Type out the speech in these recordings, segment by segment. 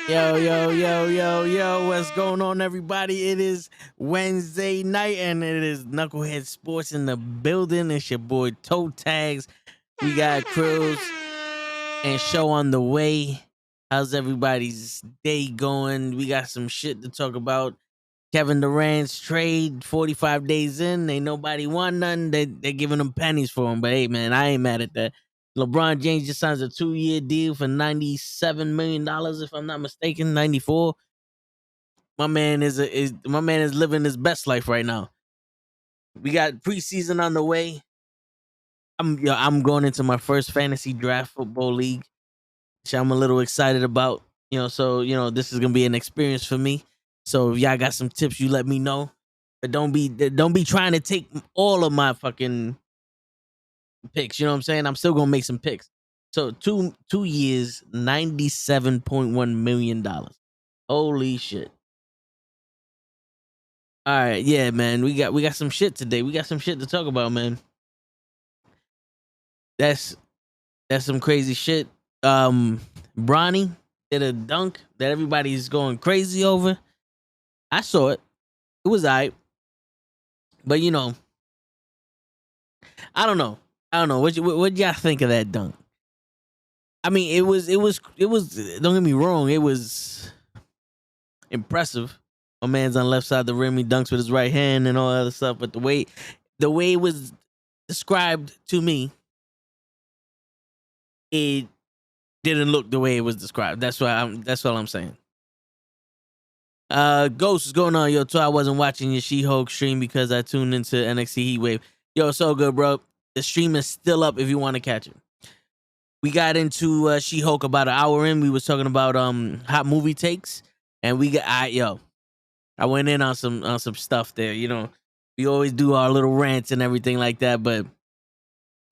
Yo, yo, yo, yo, yo, what's going on, everybody? It is Wednesday night and it is Knucklehead Sports in the building. It's your boy Toe Tags. We got Krills and show on the way. How's everybody's day going? We got some shit to talk about. Kevin Durant's trade, 45 days in. Ain't nobody want nothing. They're giving them pennies for him. But hey, man, I ain't mad at that. LeBron James just signs a 2-year deal for $97 million, if I'm not mistaken, 94. My man is living his best life right now. We got preseason on the way. I'm going into my first fantasy draft football league, which I'm a little excited about. So this is gonna be an experience for me. So if y'all got some tips, you let me know. But don't be trying to take all of my fucking picks. You know what I'm saying? I'm still gonna make some picks. So two years, $97.1 million. Holy shit. All right, yeah, man. We got some shit today. We got some shit to talk about, man. That's some crazy shit. Bronny did a dunk that everybody's going crazy over. I saw it. It was alright. But I don't know. What y'all think of that dunk? I mean, it was don't get me wrong, it was impressive. My man's on the left side of the rim, he dunks with his right hand and all that other stuff. But the way it was described to me, it didn't look the way it was described. That's all I'm saying. Ghost, what's going on? Yo, so I wasn't watching your She-Hulk stream because I tuned into NXT Heatwave. Yo, so good, bro. The stream is still up if you want to catch it. We got into She-Hulk about an hour in. We was talking about hot movie takes, and I went in on some stuff there. We always do our little rants and everything like that, but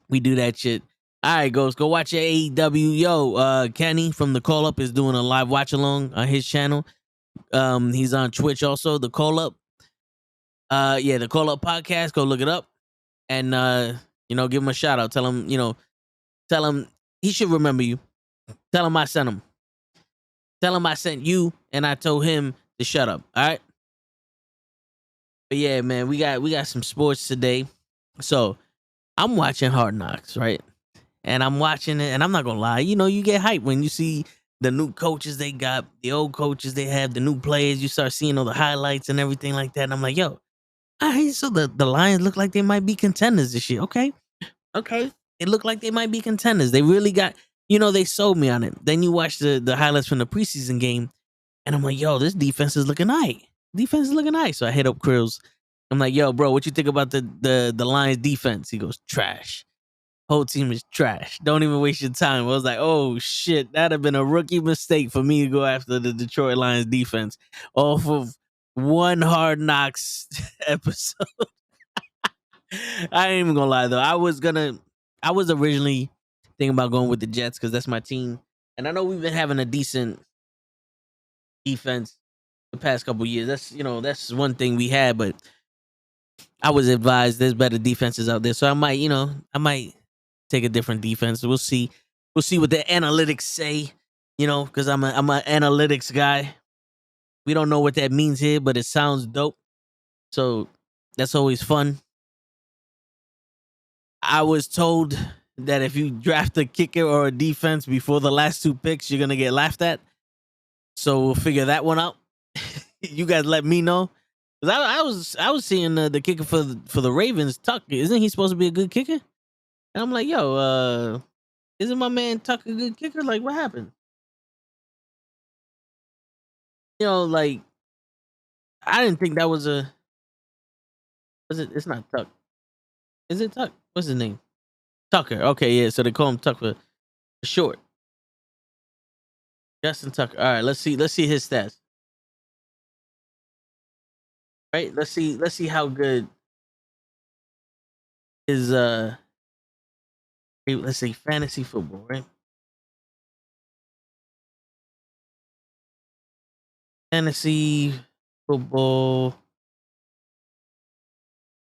we do that shit. All right, Ghost, go watch your AEW. Yo, Kenny from the Call Up is doing a live watch along on his channel. He's on Twitch also. The Call Up. The Call Up podcast. Go look it up, and give him a shout out. Tell him he should remember you. Tell him I sent him. Tell him I sent you, and I told him to shut up. All right. But yeah, man, we got some sports today. So I'm watching Hard Knocks, right? And I'm watching it, and I'm not gonna lie. You get hyped when you see the new coaches they got, the old coaches they have, the new players. You start seeing all the highlights and everything like that. And I'm like, yo, so the Lions look like they might be contenders this year. Okay. It looked like they might be contenders. They really got, they sold me on it. Then you watch the highlights from the preseason game, and I'm like, yo, this defense is looking nice. So I hit up Krills. I'm like, yo, bro, what you think about the Lions defense? He goes, trash. Whole team is trash. Don't even waste your time. I was like, oh shit, that'd have been a rookie mistake for me to go after the Detroit Lions defense off of one Hard Knocks episode. I ain't even gonna lie though. I was originally thinking about going with the Jets because that's my team. And I know we've been having a decent defense the past couple years. That's one thing we had, but I was advised there's better defenses out there. So I might take a different defense. We'll see. We'll see what the analytics say, because I'm an analytics guy. We don't know what that means here, but it sounds dope. So that's always fun. I was told that if you draft a kicker or a defense before the last two picks, you're gonna get laughed at. So we'll figure that one out. You guys let me know. I was seeing the kicker for the Ravens, Tuck. Isn't he supposed to be a good kicker? And I'm like, yo, isn't my man Tuck a good kicker? Like, what happened? Like, I didn't think that was a. Was it? It's not Tuck. Is it Tuck? What's his name? Tucker. Okay, yeah. So they call him Tuck for short. Justin Tucker. All right, let's see his stats. Right? Let's see how good his let's say fantasy football, right? Fantasy football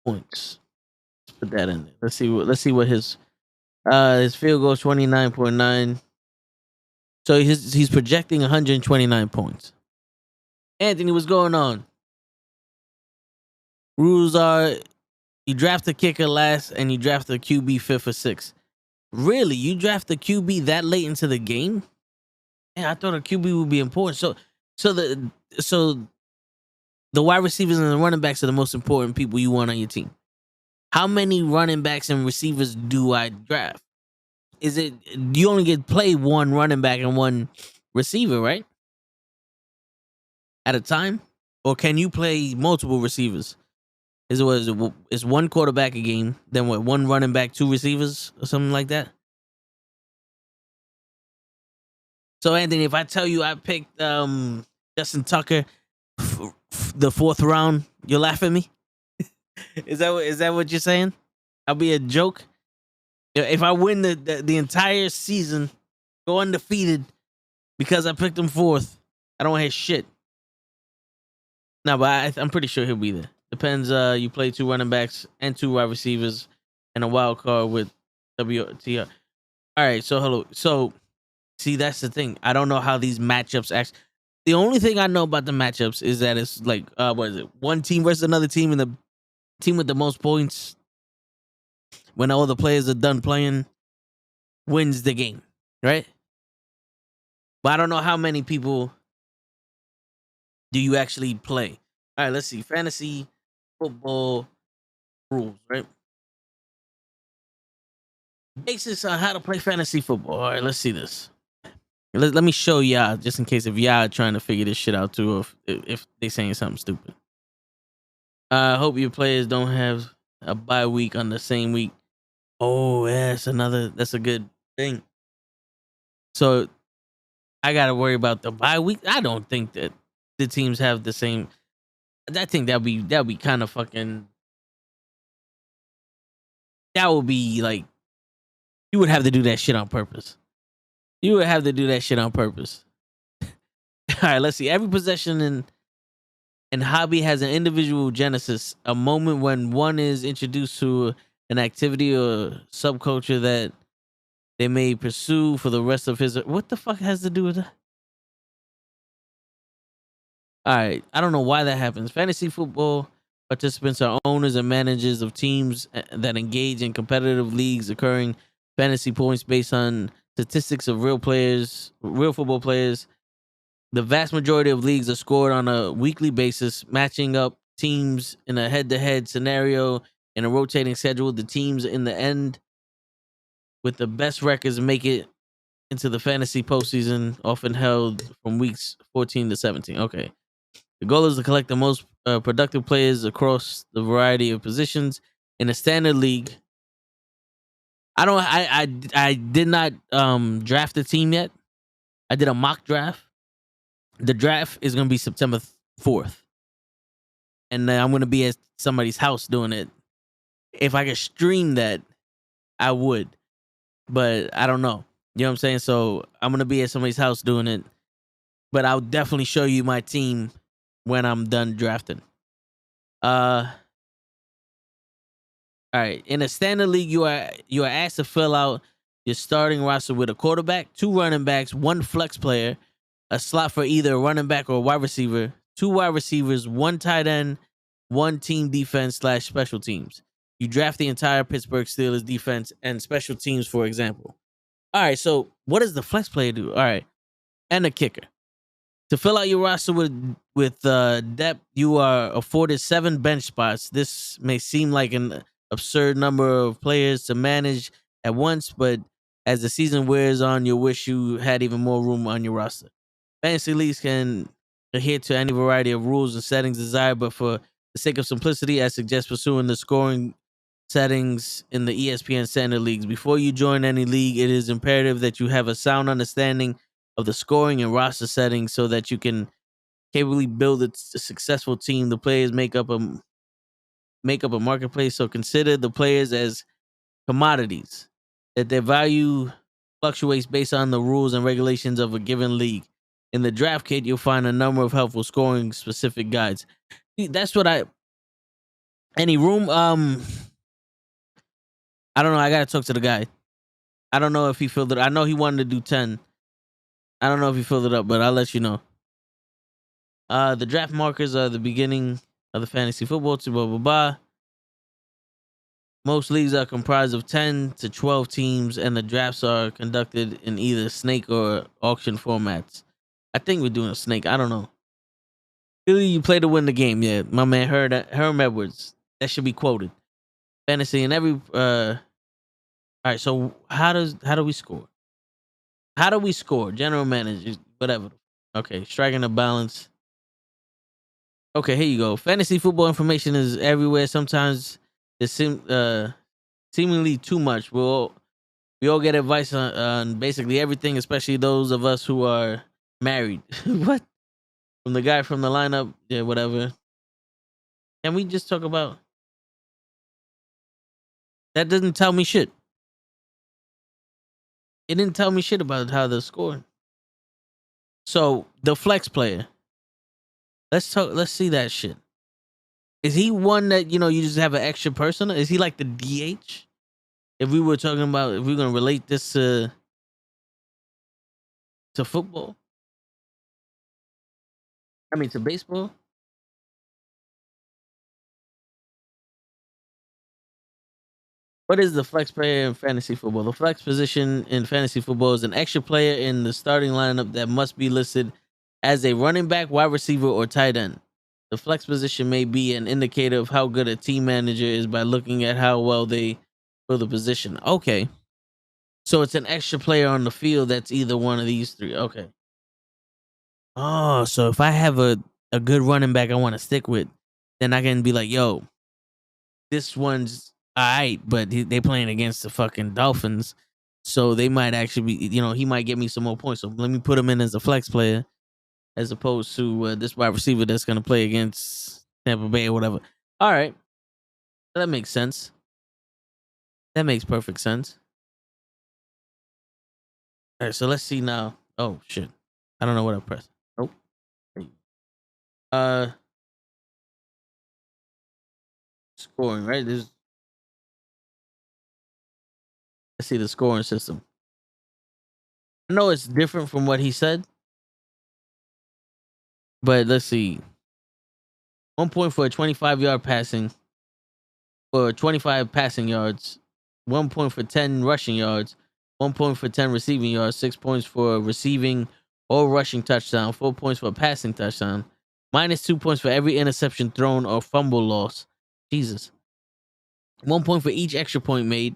points. Let's put that in there. Let's see what his field goal 29.9. So he's projecting 129 points. Anthony, what's going on? Rules are you draft a kicker last and you draft a QB fifth or sixth. Really? You draft the QB that late into the game? Yeah, I thought a QB would be important. So the wide receivers and the running backs are the most important people you want on your team. How many running backs and receivers do I draft? Is it you only get play one running back and one receiver, right? At a time? Or can you play multiple receivers? Is one quarterback a game, then what, one running back, two receivers, or something like that? So Anthony, if I tell you I picked Justin Tucker the fourth round, you'll laugh at me? Is that what you're saying? I'll be a joke. If I win the entire season, go undefeated because I picked him fourth, I don't hear shit. No, but I'm pretty sure he'll be there. Depends. You play two running backs and two wide receivers and a wild card with WTR. All right. So hello. So see, that's the thing. I don't know how these matchups actually. The only thing I know about the matchups is that it's like what is it? One team versus another team, and the team with the most points when all the players are done playing wins the game, right? But I don't know how many people do you actually play. All right, let's see. Fantasy football rules, right? Basis on how to play fantasy football. All right, let's see this. Let me show y'all, just in case if y'all trying to figure this shit out too, or if they saying something stupid. I hope your players don't have a bye week on the same week. Oh, yeah, that's a good thing. So I gotta worry about the bye week. I don't think that the teams have the same. I think that'll be kind of fucking. That would be like you would have to do that shit on purpose. You would have to do that shit on purpose. All right, let's see. Every possession and hobby has an individual genesis, a moment when one is introduced to an activity or subculture that they may pursue for the rest of his. What the fuck has to do with that? All right, I don't know why that happens. Fantasy football participants are owners and managers of teams that engage in competitive leagues, occurring fantasy points based on statistics of real football players. The vast majority of leagues are scored on a weekly basis, matching up teams in a head-to-head scenario in a rotating schedule. The teams in the end with the best records make it into the fantasy postseason, often held from weeks 14 to 17. Okay. The goal is to collect the most productive players across the variety of positions in a standard league. I did not draft a team yet. I did a mock draft. The draft is going to be September 4th. And I'm going to be at somebody's house doing it. If I could stream that, I would. But I don't know. You know what I'm saying? So I'm going to be at somebody's house doing it. But I'll definitely show you my team when I'm done drafting. All right. In a standard league, you are asked to fill out your starting roster with a quarterback, two running backs, one flex player, a slot for either a running back or a wide receiver, two wide receivers, one tight end, one team defense / special teams. You draft the entire Pittsburgh Steelers defense and special teams, for example. All right. So what does the flex player do? All right. And a kicker. To fill out your roster with depth, you are afforded 7 bench spots. This may seem like an absurd number of players to manage at once, but as the season wears on, you'll wish you had even more room on your roster. Fantasy leagues can adhere to any variety of rules and settings desired, but for the sake of simplicity, I suggest pursuing the scoring settings in the ESPN standard leagues. Before you join any league, it is imperative that you have a sound understanding of the scoring and roster settings so that you can capably build a successful team. The players make up a marketplace, so consider the players as commodities, that their value fluctuates based on the rules and regulations of a given league. In the draft kit, you'll find a number of helpful scoring specific guides. That's what any room, I don't know. I gotta talk to the guy. I don't know if he filled it. I know he wanted to do 10. I don't know if you filled it up, but I'll let you know. The draft markers are the beginning of the fantasy football to blah blah blah. Most leagues are comprised of 10 to 12 teams, and the drafts are conducted in either snake or auction formats. I think we're doing a snake. I don't know. Really, you play to win the game. Yeah, my man Herm Edwards. That should be quoted. Fantasy and every. All right. So how do we score? How do we score? General manager, whatever. Okay, striking a balance. Okay, here you go. Fantasy football information is everywhere. Sometimes it's seemingly too much. We all get advice on basically everything, especially those of us who are married. What? From the guy from the lineup, yeah, whatever. Can we just talk about that? Doesn't tell me shit. It didn't tell me shit about how they're scoring. So the flex player. Let's talk. Let's see that shit. Is he one that you just have an extra person? Is he like the DH? If we were talking about, if we're gonna relate this to football, I mean to baseball. What is the flex player in fantasy football? The flex position in fantasy football is an extra player in the starting lineup that must be listed as a running back, wide receiver, or tight end. The flex position may be an indicator of how good a team manager is by looking at how well they fill the position. Okay. So it's an extra player on the field that's either one of these three. Okay. Oh, so if I have a good running back I want to stick with, then I can be like, yo, this one's all right, but they playing against the fucking Dolphins. So they might actually be, he might get me some more points. So let me put him in as a flex player as opposed to this wide receiver that's going to play against Tampa Bay or whatever. All right. That makes sense. That makes perfect sense. All right. So let's see now. Oh, shit. I don't know what I pressed. Nope. Uh, Scoring, right? Let's see the scoring system. I know it's different from what he said, but let's see. 1 point for a 25-yard passing, for 25 passing yards. 1 point for 10 rushing yards. 1 point for 10 receiving yards. 6 points for receiving or rushing touchdown. 4 points for a passing touchdown. -2 points for every interception thrown or fumble loss. Jesus. 1 point for each extra point made.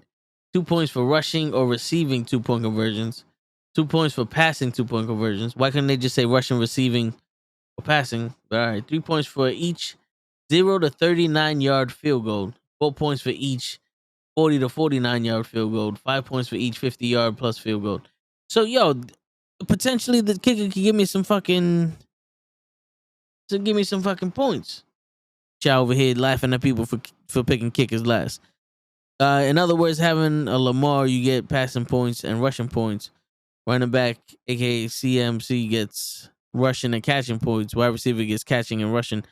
2 points for rushing or receiving 2-point conversions. 2 points for passing 2-point conversions. Why couldn't they just say rushing, receiving, or passing? All right. 3 points for each 0 to 39-yard field goal. 4 points for each 40 to 49-yard field goal. 5 points for each 50-yard plus field goal. So, potentially the kicker could give me some fucking points. Chow over here laughing at people for picking kickers last. In other words, having a Lamar, you get passing points and rushing points. Running back, aka CMC, gets rushing and catching points. Wide receiver gets catching and rushing.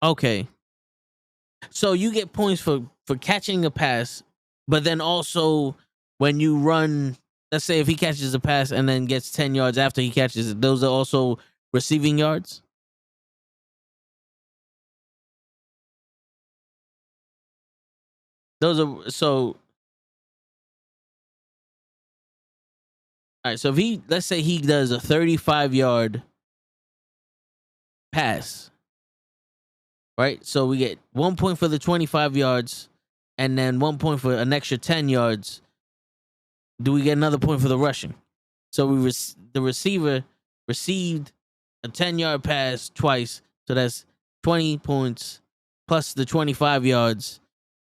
Okay. So you get points for catching a pass, but then also when you run, let's say if he catches a pass and then gets 10 yards after he catches it, those are also receiving yards? Those are so all right, so if let's say he does a 35-yard pass, right? So we get 1 point for the 25 yards and then 1 point for an extra 10 yards. Do we get another point for the rushing? So the receiver received a 10-yard pass twice. So that's 20 points plus the 25 yards.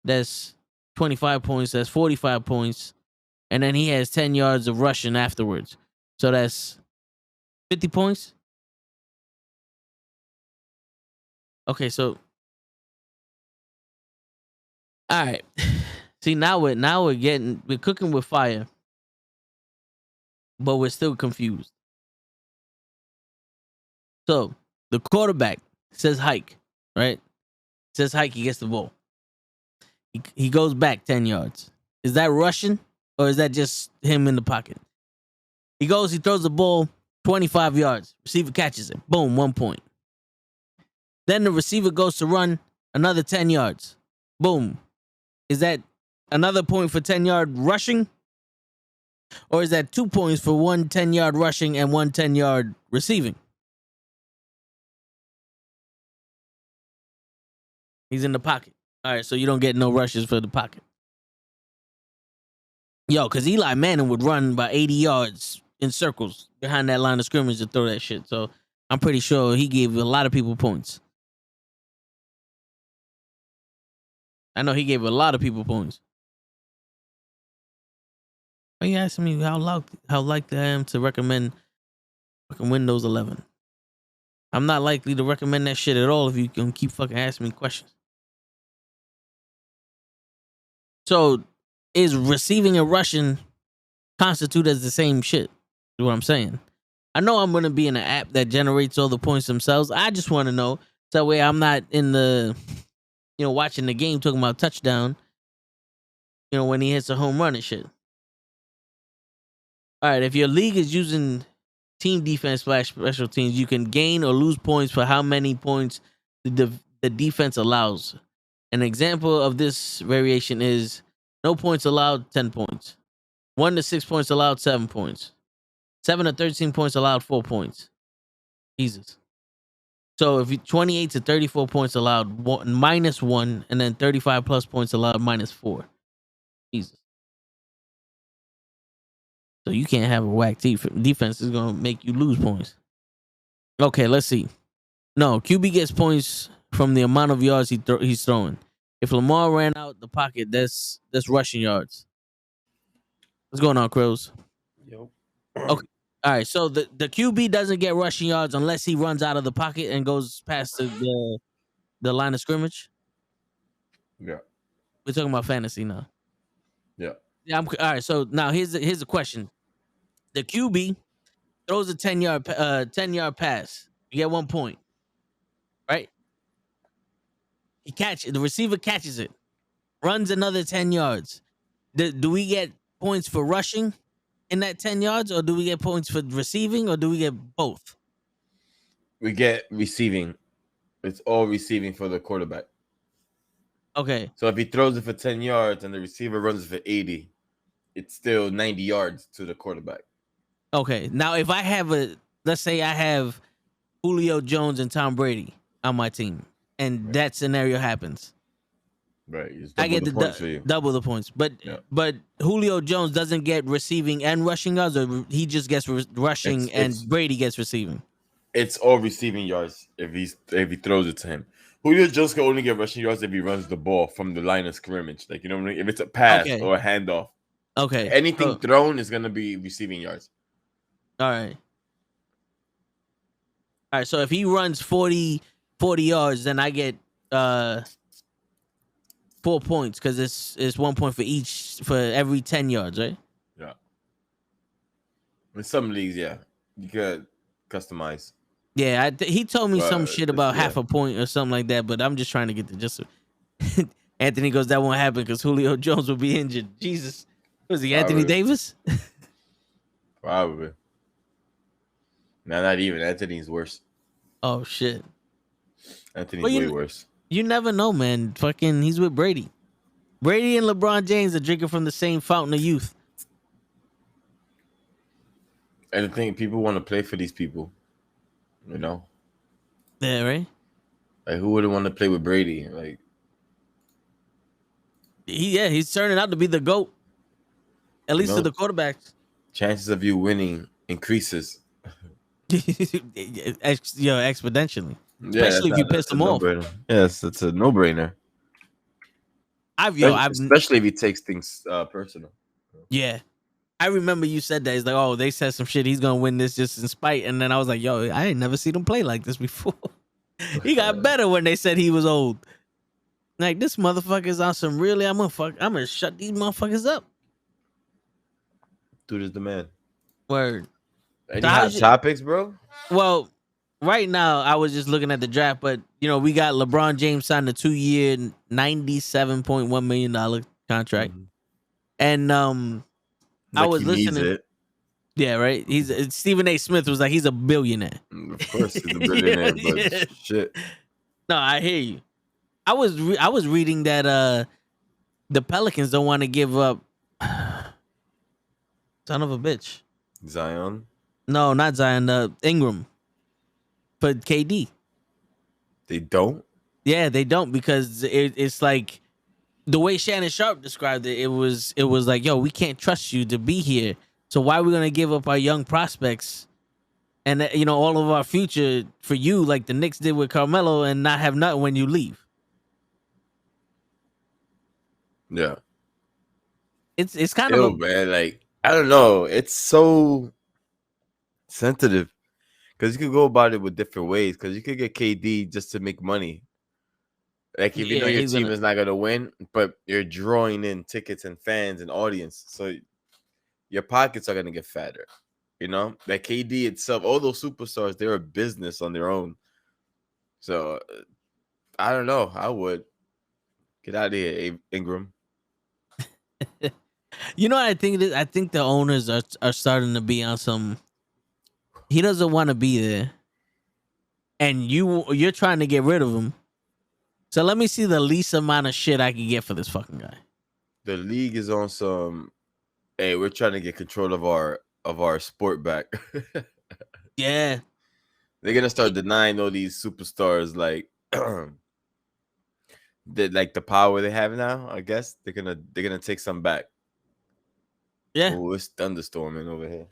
That's 25 points. That's 45 points. And then he has 10 yards of rushing afterwards. So that's 50 points. Okay, so all right. See, now we're cooking with fire, but we're still confused. So the quarterback says hike, right? Says hike, he gets the ball. He goes back 10 yards. Is that rushing or is that just him in the pocket? He goes, he throws the ball 25 yards. Receiver catches it. Boom, 1 point. Then the receiver goes to run another 10 yards. Boom. Is that another point for 10-yard rushing? Or is that 2 points for 1 10-yard rushing and 1 10-yard receiving? He's in the pocket. All right, so you don't get no rushes for the pocket. Yo, because Eli Manning would run about 80 yards in circles behind that line of scrimmage to throw that shit. So I'm pretty sure he gave a lot of people points. I know he gave a lot of people points. Why you asking me how likely I am to recommend fucking Windows 11? I'm not likely to recommend that shit at all if you can keep fucking asking me questions. So is receiving and rushing constitute as the same shit? Is what I'm saying. I know I'm gonna be in an app that generates all the points themselves. I just want to know so that way I'm not in the, watching the game talking about touchdown. When he hits a home run and shit. All right, if your league is using team defense / special teams, you can gain or lose points for how many points the defense allows. An example of this variation is no points allowed, 10 points. 1 to 6 points allowed, 7 points. 7 to 13 points allowed, 4 points. Jesus. So if you 28 to 34 points allowed, -1, and then 35 plus points allowed, -4. Jesus. So you can't have a whack defense. Is going to make you lose points. Okay, let's see. No, QB gets points from the amount of yards he's throwing. If Lamar ran out the pocket, that's rushing yards. What's going on, Crows? Yo. Okay. All right. So the QB doesn't get rushing yards unless he runs out of the pocket and goes past the line of scrimmage. Yeah. We're talking about fantasy now. Yeah. Yeah. All right. So now here's the question. The QB throws a 10-yard pass. You get 1 point. Right? The receiver catches it. Runs another 10 yards. Do we get points for rushing in that 10 yards, or do we get points for receiving, or do we get both? We get receiving. It's all receiving for the quarterback. Okay. So if he throws it for 10 yards and the receiver runs it for 80, it's still 90 yards to the quarterback. Okay. Now, if I have let's say I have Julio Jones and Tom Brady on my team, and that scenario happens. Right. It's I get double the points. But Julio Jones doesn't get receiving and rushing yards, or he just gets rushing and Brady gets receiving. It's all receiving yards if he throws it to him. Julio Jones can only get rushing yards if he runs the ball from the line of scrimmage. Like, you know what I mean? If it's a pass or a handoff. Okay. Anything thrown is gonna be receiving yards. All right. All right. So if he runs 40 yards, then I get 4 points because it's 1 point for every 10 yards, right? Yeah. In some leagues, yeah, you could customize. Yeah, he told me some shit about half a point or something like that, but I'm just trying to get the gist. Anthony goes, that won't happen because Julio Jones will be injured. Jesus. Was he Anthony Davis? Probably. No, not even. Anthony's worse. Oh, shit. Anthony's way worse. You never know, man. Fucking, he's with Brady. Brady and LeBron James are drinking from the same fountain of youth. And the thing, people want to play for these people. You know? Yeah, right? Like, who wouldn't want to play with Brady? Like, he's turning out to be the GOAT. At least to the quarterbacks. Chances of you winning increases. Exponentially. Especially if you piss them off. Yes, it's a no-brainer. Especially if he takes things personal. Yeah. I remember you said that. He's like, oh, they said some shit. He's going to win this just in spite. And then I was like, yo, I ain't never seen him play like this before. He got better when they said he was old. Like, this motherfucker's on some really, I'm gonna shut these motherfuckers up. Dude is the man. Word. Any hot topics, bro? Well, right now, I was just looking at the draft, but, we got LeBron James signed a 2-year, $97.1 million contract. Mm-hmm. And I was listening. Yeah, right. Stephen A. Smith was like, he's a billionaire. Of course, he's a billionaire, but shit. No, I hear you. I was reading that the Pelicans don't want to give up. Son of a bitch. Zion? No, not Zion. Ingram for KD. They don't? Yeah, they don't, because it's like the way Shannon Sharp described it. It was like, yo, we can't trust you to be here. So why are we gonna give up our young prospects and all of our future for you, like the Knicks did with Carmelo, and not have nothing when you leave? Yeah. It's kind of man. Like, I don't know. It's so sensitive because you could go about it with different ways. Because you could get KD just to make money. Like, if you know your team is not gonna win, but you're drawing in tickets and fans and audience, so your pockets are gonna get fatter. Like KD itself, all those superstars, they're a business on their own. So I don't know. I would get out of here, Ingram. I think the owners are starting to be on some. He doesn't want to be there, and you're trying to get rid of him. So let me see the least amount of shit I can get for this fucking guy. The league is on some. Hey, we're trying to get control of our sport back. Yeah, they're gonna start denying all these superstars like the power they have now. I guess they're gonna take some back. Yeah. Oh, it's thunderstorming over here.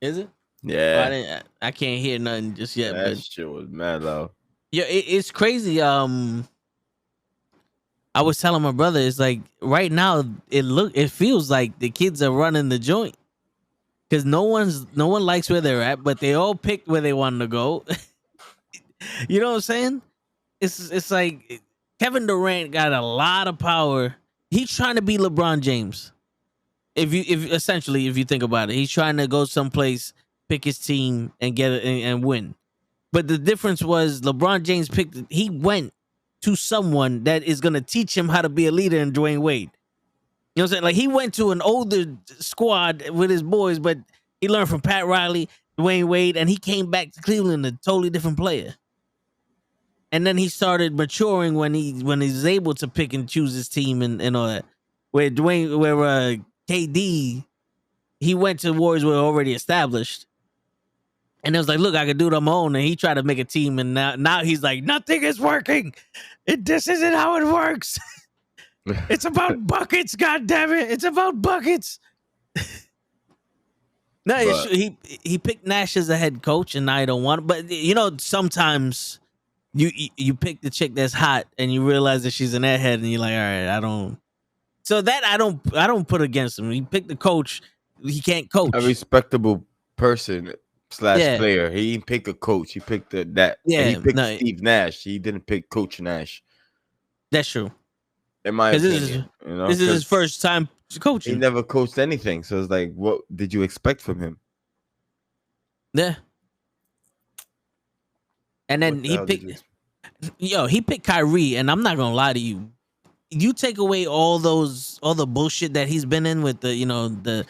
Is it? Yeah. Oh, I can't hear nothing just yet. That but shit was mad loud. Yeah, it's crazy. I was telling my brother, it's like right now it feels like the kids are running the joint, because no one likes where they're at, but they all picked where they wanted to go. You know what I'm saying? It's like Kevin Durant got a lot of power. He's trying to be LeBron James. If you think about it, he's trying to go someplace, pick his team, and get it and win. But the difference was LeBron James he went to someone that is going to teach him how to be a leader in Dwayne Wade. You know what I'm saying? Like, he went to an older squad with his boys, but he learned from Pat Riley, Dwayne Wade, and he came back to Cleveland a totally different player. And then he started maturing when he's able to pick and choose his team and all that. Where KD, he went to Warriors were already established. And it was like, look, I can do it on my own. And he tried to make a team, and now he's like, nothing is working. This isn't how it works. It's about buckets, goddammit. It's about buckets. No, he picked Nash as a head coach, and I don't want it. But sometimes you pick the chick that's hot, and you realize that she's an airhead, and you're like, all right, I don't. So that I don't put against him. He picked the coach. He can't coach. A respectable person / player. He didn't pick a coach. He picked that. Yeah, he picked Steve Nash. He didn't pick Coach Nash. That's true. In my opinion, this is his first time coaching. He never coached anything, so it's like, what did you expect from him? Yeah. And then he picked Kyrie, and I'm not gonna lie to you. You take away all the bullshit that he's been in with the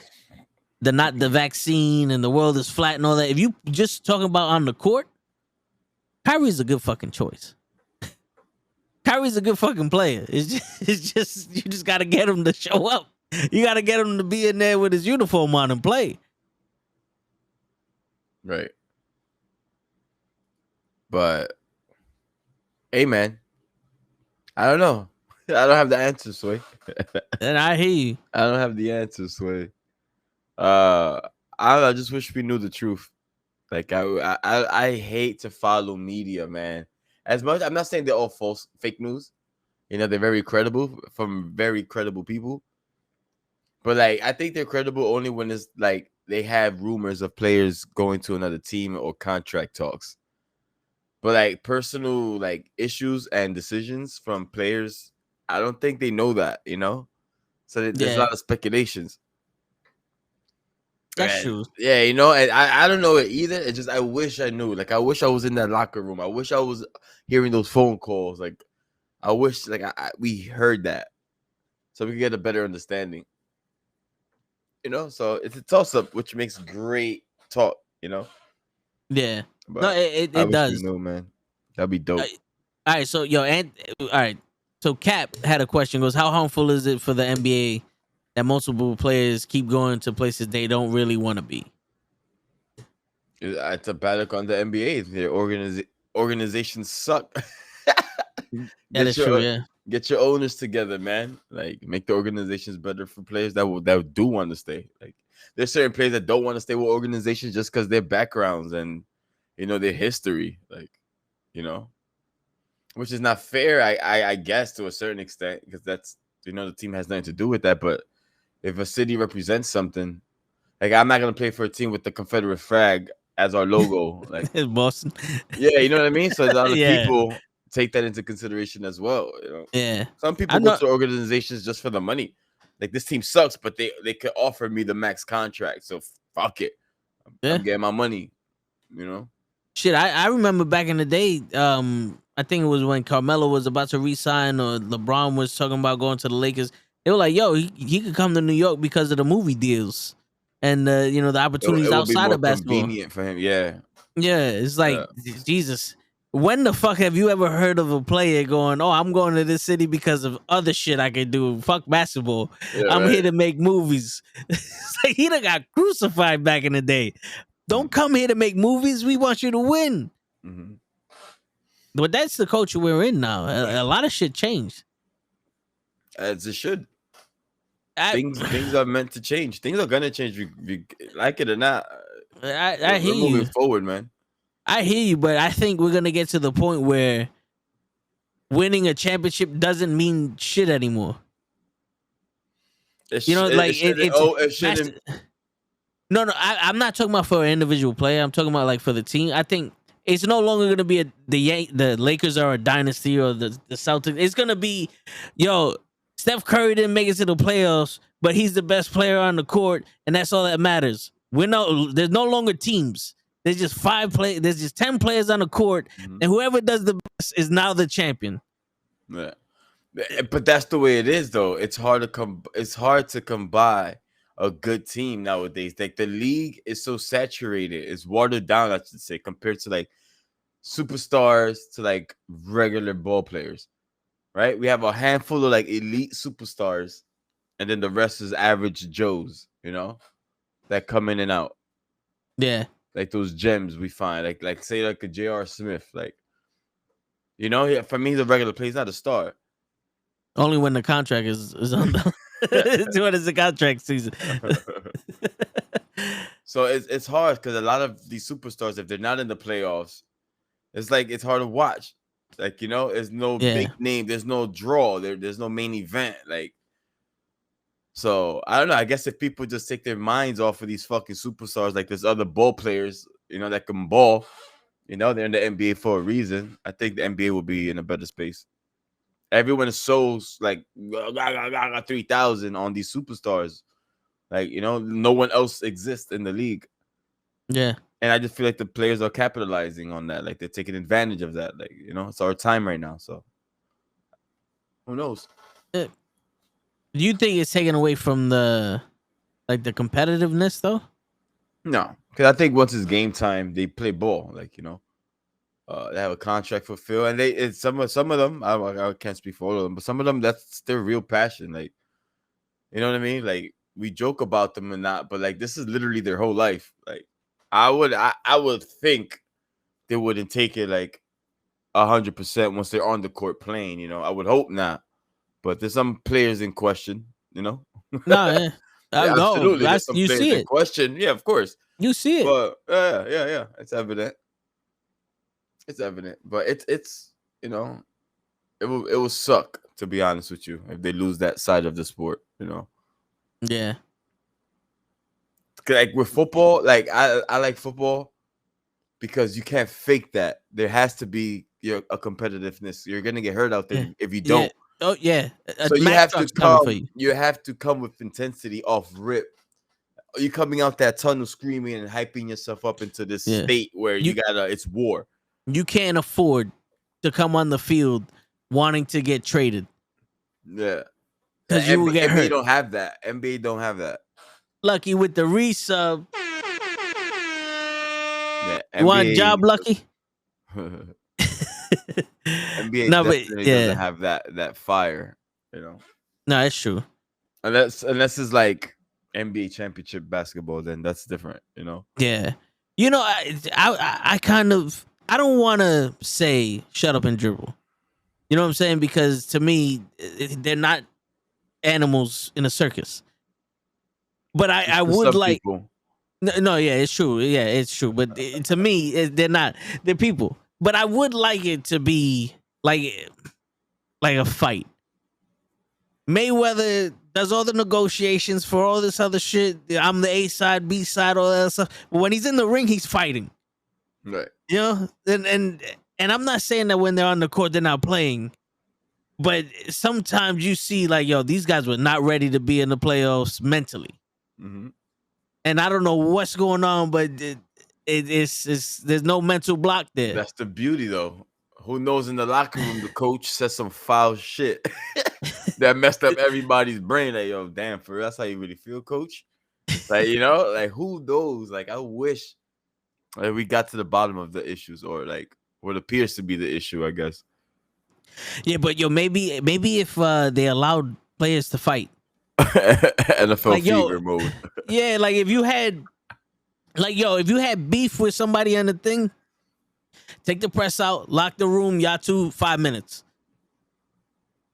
not the vaccine and the world is flat and all that. If you just talking about on the court, Kyrie's a good fucking choice. Kyrie's a good fucking player. It's just you just gotta get him to show up. You gotta get him to be in there with his uniform on and play. Right. But hey, man, I don't know. I don't have the answer, Sway. And I hear you. I don't have the answer, Sway. I just wish we knew the truth. Like, I hate to follow media, man. As much, I'm not saying they're all false, fake news. They're very credible from very credible people. But like, I think they're credible only when it's like they have rumors of players going to another team or contract talks. But like personal like issues and decisions from players, I don't think they know that, So there's a lot of speculations. That's true. Yeah, and I don't know it either. It's just I wish I knew. Like, I wish I was in that locker room. I wish I was hearing those phone calls. Like, I wish we heard that so we could get a better understanding. So it's a toss up, which makes great talk. Yeah. No, But I it wish we does. knew, man. That'd be dope. All right, so and all right, so Cap had a question. Goes, how harmful is it for the NBA that multiple players keep going to places they don't really want to be? It's a battle on the NBA. Their organizations suck. That is true. Yeah, Get your owners together, man. Like, make the organizations better for players that do want to stay. Like, there's certain players that don't want to stay with organizations just because their backgrounds and their history. Like, which is not fair. I guess to a certain extent, because that's the team has nothing to do with that. But if a city represents something, like, I'm not gonna play for a team with the Confederate flag as our logo. Like, it's Boston. yeah, you know what I mean. So a lot of Yeah, people take that into consideration as well. yeah. Some I people go know. to organizations just for the money. Like, this team sucks, but they could offer me the max contract. So fuck it. Yeah. I'm getting my money. Shit, I remember back in the day. I think it was when Carmelo was about to resign, or LeBron was talking about going to the Lakers. They were like, "Yo, he could come to New York because of the movie deals, and the opportunities It will be outside more of basketball." convenient for him. Yeah. Yeah, it's like Yeah. Jesus. When the fuck have you ever heard of a player going, "Oh, I'm going to this city because of other shit I can do. Fuck basketball. Yeah. I'm Right. here to make movies." It's like he done got crucified back in the day. Don't come here to make movies. We want you to win. Mm-hmm. But that's the culture we're in now. A lot of shit changed. As it should. Things are meant to change. Things are gonna change. We like it or not. I hear We're moving you. forward, man. I hear you, but I think we're gonna get to the point where winning a championship doesn't mean shit anymore. It shouldn't. No, I'm not talking about for an individual player. I'm talking about like for the team. I think it's no longer gonna be the Lakers are a dynasty, or the Celtics. It's gonna be, Steph Curry didn't make it to the playoffs, but he's the best player on the court, and that's all that matters. There's no longer teams. There's just 5 players. There's just 10 players on the court, and whoever does the best is now the champion. Yeah, but that's the way it is, though. It's hard to come by a good team nowadays. Like, the league is so saturated, it's watered down, I should say, compared to like superstars to like regular ball players. Right? We have a handful of like elite superstars, and then the rest is average Joes, that come in and out. Yeah. Like those gems we find. Like say like a J.R. Smith. Like, for me, he's a regular player. He's not a star. Only when the contract is on the when it's the contract season. So it's hard because a lot of these superstars, if they're not in the playoffs, it's like it's hard to watch. Like, there's no big name, there's no draw, there's no main event. Like, so I don't know. I guess if people just take their minds off of these fucking superstars, like there's other ball players, that can ball, they're in the NBA for a reason. I think the NBA will be in a better space. Everyone is so like 3,000 on these superstars. Like, no one else exists in the league. Yeah. And I just feel like the players are capitalizing on that. Like, they're taking advantage of that. Like, it's our time right now. So who knows? Do you think it's taken away from the competitiveness though? No, because I think once it's game time, they play ball. Like, they have a contract fulfilled, and some of them. I can't speak for all of them, but some of them, that's their real passion. Like, you know what I mean? Like, we joke about them and not, but like, this is literally their whole life. Like, I would think they wouldn't take it like 100% once they're on the court playing. I would hope not, but there's some players in question. No, yeah. Absolutely. There's some you players see in it. question. Yeah, of course. You see it. But yeah, it's evident. It's evident, but it's it will suck, to be honest with you, if they lose that side of the sport. Yeah. Like with football, like I like football because you can't fake that. There has to be a competitiveness. You're gonna get hurt out there if you don't. Yeah. Oh yeah. So you have to come. You have to come with intensity off rip. You're coming out that tunnel screaming and hyping yourself up into this state where it's war. You can't afford to come on the field wanting to get traded. Yeah. Because you will get hurt. NBA don't have that. NBA don't have that. Lucky with the resub. Yeah, You want job, NBA. Lucky? NBA No, but definitely doesn't yeah, have that fire, you know. no, it's true. Unless it's like NBA championship basketball, then that's different, you know. Yeah, you know, I kind of I don't want to say shut up and dribble. You know what I'm saying? Because to me, they're not animals in a circus. But I For would some like people. no, yeah, it's true. Yeah, it's true. But to me, they're not. They're people. But I would like it to be like a fight. Mayweather does all the negotiations for all this other shit. I'm the A side, B side, all that stuff. But when he's in the ring, he's fighting. Right. You know, and I'm not saying that when they're on the court they're not playing, but sometimes you see like, yo, these guys were not ready to be in the playoffs mentally, Mm-hmm. and I don't know what's going on, but it's there's no mental block there. That's the beauty, though. Who knows? In the locker room, the coach said some foul shit that messed up everybody's brain. Like, yo, damn, for real, that's how you really feel, coach. Like, you know, like who knows? Like, I wish like we got to the bottom of the issues, or like what appears to be the issue, I guess. Yeah, but yo, maybe if they allowed players to fight, NFL like yo, fever mode. yeah, like if you had if you had beef with somebody on the thing, take the press out, lock the room, y'all 5 minutes.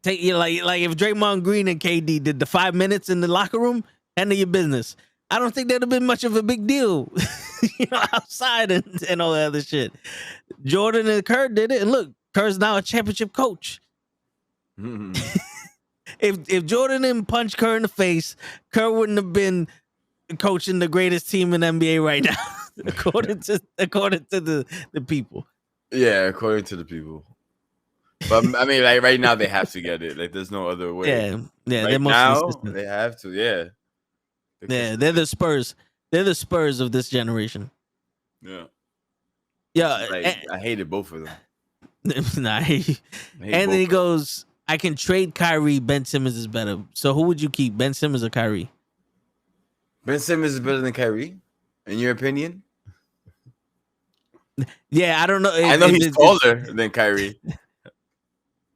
Take you like if Draymond Green and KD did the 5 minutes in the locker room, handle your business. I don't think that'd have been much of a big deal, you know, outside and all that other shit. Jordan and Kerr did it, and look, Kerr's now a championship coach. If Jordan didn't punch Kerr in the face, Kerr wouldn't have been coaching the greatest team in NBA right now, according to the people. Yeah, according to the people. But I mean, like right now they have to get it. Like there's no other way. Yeah, Right they're most now consistent. they have to. Yeah. Yeah, they're the Spurs. They're the Spurs of this generation. Yeah. Yeah, Like, I hated both of them. nah, I and hate then he both. goes, I can trade Kyrie. Ben Simmons is better. So who would you keep, Ben Simmons or Kyrie? Ben Simmons is better than Kyrie, in your opinion? Yeah, I don't know. I know he's taller than Kyrie.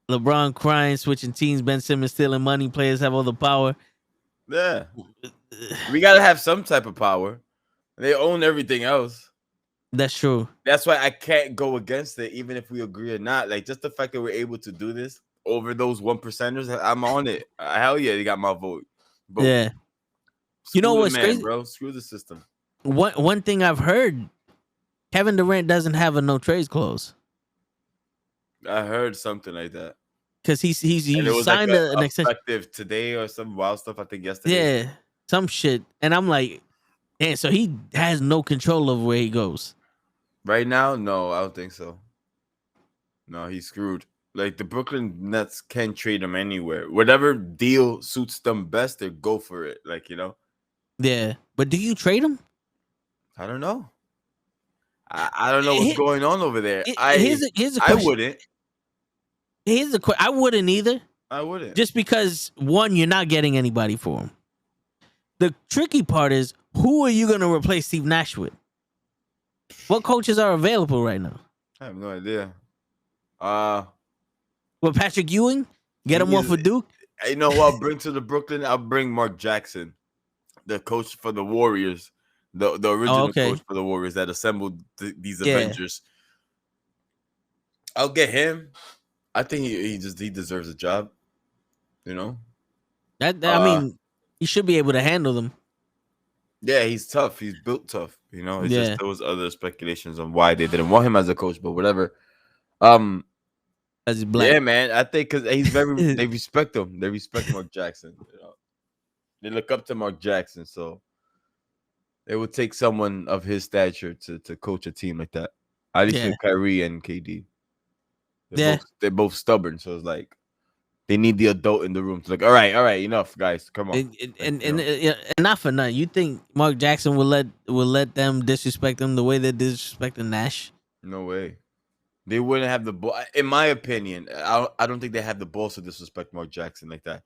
LeBron crying, switching teams. Ben Simmons stealing money. Players have all the power. Yeah. We gotta have some type of power. They own everything else. That's true. That's why I can't go against it, even if we agree or not. Like just the fact that we're able to do this over those 1%ers, I'm on it. Hell yeah, they got my vote. But Yeah. You know what's crazy, bro? Screw the system. One thing I've heard, Kevin Durant doesn't have a no trades clause. I heard something like that. Because he signed like an extension effective today or some wild stuff. I think yesterday. Yeah, some shit. And I'm like, man, so he has no control over where he goes. Right now, no, I don't think so. No, he's screwed. Like the Brooklyn Nets can trade him anywhere. Whatever deal suits them best, they go for it. Like, you know. Yeah. But do you trade him? I don't know. I don't know what's going on over there. Here's a question. I wouldn't. Here's the question. I wouldn't either. I wouldn't. Just because, one, you're not getting anybody for him. The tricky part is, who are you going to replace Steve Nash with? What coaches are available right now? I have no idea. Well, Patrick Ewing? Get him off of Duke? You know who I'll bring to the Brooklyn? I'll bring Mark Jackson, the coach for the Warriors, the original coach for the Warriors that assembled these Avengers. I'll get him. I think he deserves a job. You know? I mean, he should be able to handle them. Yeah, he's tough. He's built tough. You know, it's just there was other speculations on why they didn't want him as a coach, but whatever. As he's black. Yeah, man. I think because he's very. They respect him. They respect Mark Jackson. You know, they look up to Mark Jackson, so it would take someone of his stature to coach a team like that. At least with Kyrie and KD. They're both stubborn, so it's like they need the adult in the room to like, all right, enough, guys, come on. And not for nothing. You think Mark Jackson will let them disrespect him the way they're disrespecting Nash? No way. They wouldn't have the ball. In my opinion, I don't think they have the balls to disrespect Mark Jackson like that.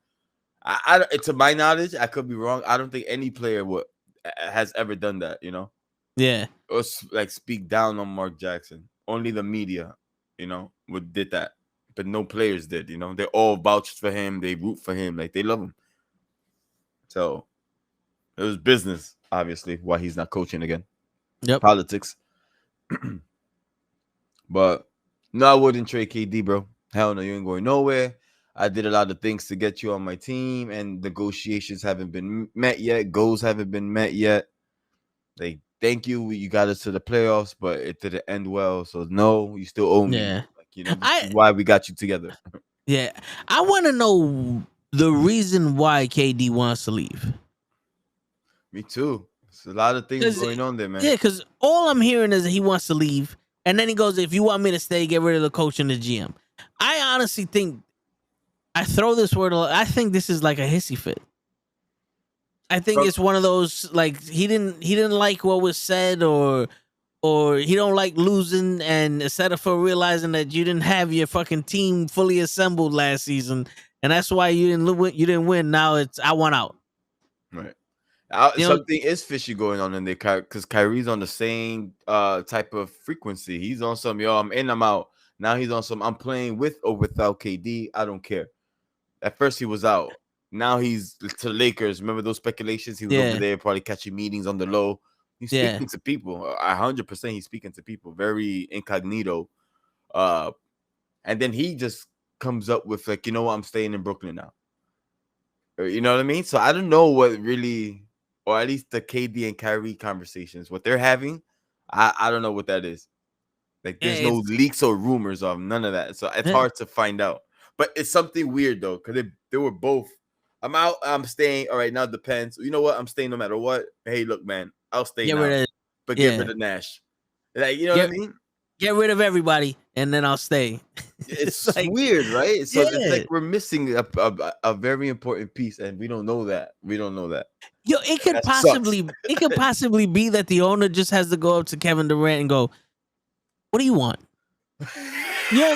To my knowledge, I could be wrong. I don't think any player would has ever done that, you know, Yeah. or like speak down on Mark Jackson. Only the media, did that, but no players did. You know, they all vouched for him. They root for him. Like they love him. So it was business, obviously, why he's not coaching again. Yep. Politics. But no, I wouldn't trade KD, bro. Hell no, you ain't going nowhere. I did a lot of things to get you on my team, and negotiations haven't been met yet. Goals haven't been met yet. Like, thank you. You got us to the playoffs, but it didn't end well. So no, you still owe me. Yeah. Like, this is why we got you together. Yeah. I want to know the reason why KD wants to leave. Me too. There's a lot of things going on there, man. Yeah, because all I'm hearing is that he wants to leave. And then he goes, if you want me to stay, get rid of the coach and the GM. I honestly think, I throw this word, I think this is like a hissy fit. I think it's one of those, like, he didn't like what was said, or he don't like losing, and instead of realizing that you didn't have your fucking team fully assembled last season, and that's why you didn't win. Now it's, I want out. Right. Something is fishy going on in there, because Kyrie's on the same type of frequency. He's on some, I'm in, I'm out. Now he's on some, I'm playing with or without KD. I don't care. At first he was out. Now he's to Lakers. Remember those speculations? He was over there probably catching meetings on the low. He's speaking to people. 100% he's speaking to people. Very incognito. And then he just comes up with like, I'm staying in Brooklyn now. You know what I mean? So I don't know what really, or at least the KD and Kyrie conversations, what they're having, I don't know what that is. Like there's no leaks or rumors of none of that. So it's hard to find out. But it's something weird though, because they were both. I'm out. I'm staying. All right, now it depends. You know what? I'm staying no matter what. Hey, look, man, I'll stay now. But get rid of Nash. Like, you know what I mean? Get rid of everybody, and then I'll stay. It's like, weird, right? So it's like we're missing a very important piece, and we don't know that. Yo, it could possibly be that the owner just has to go up to Kevin Durant and go, "What do you want?" Yeah,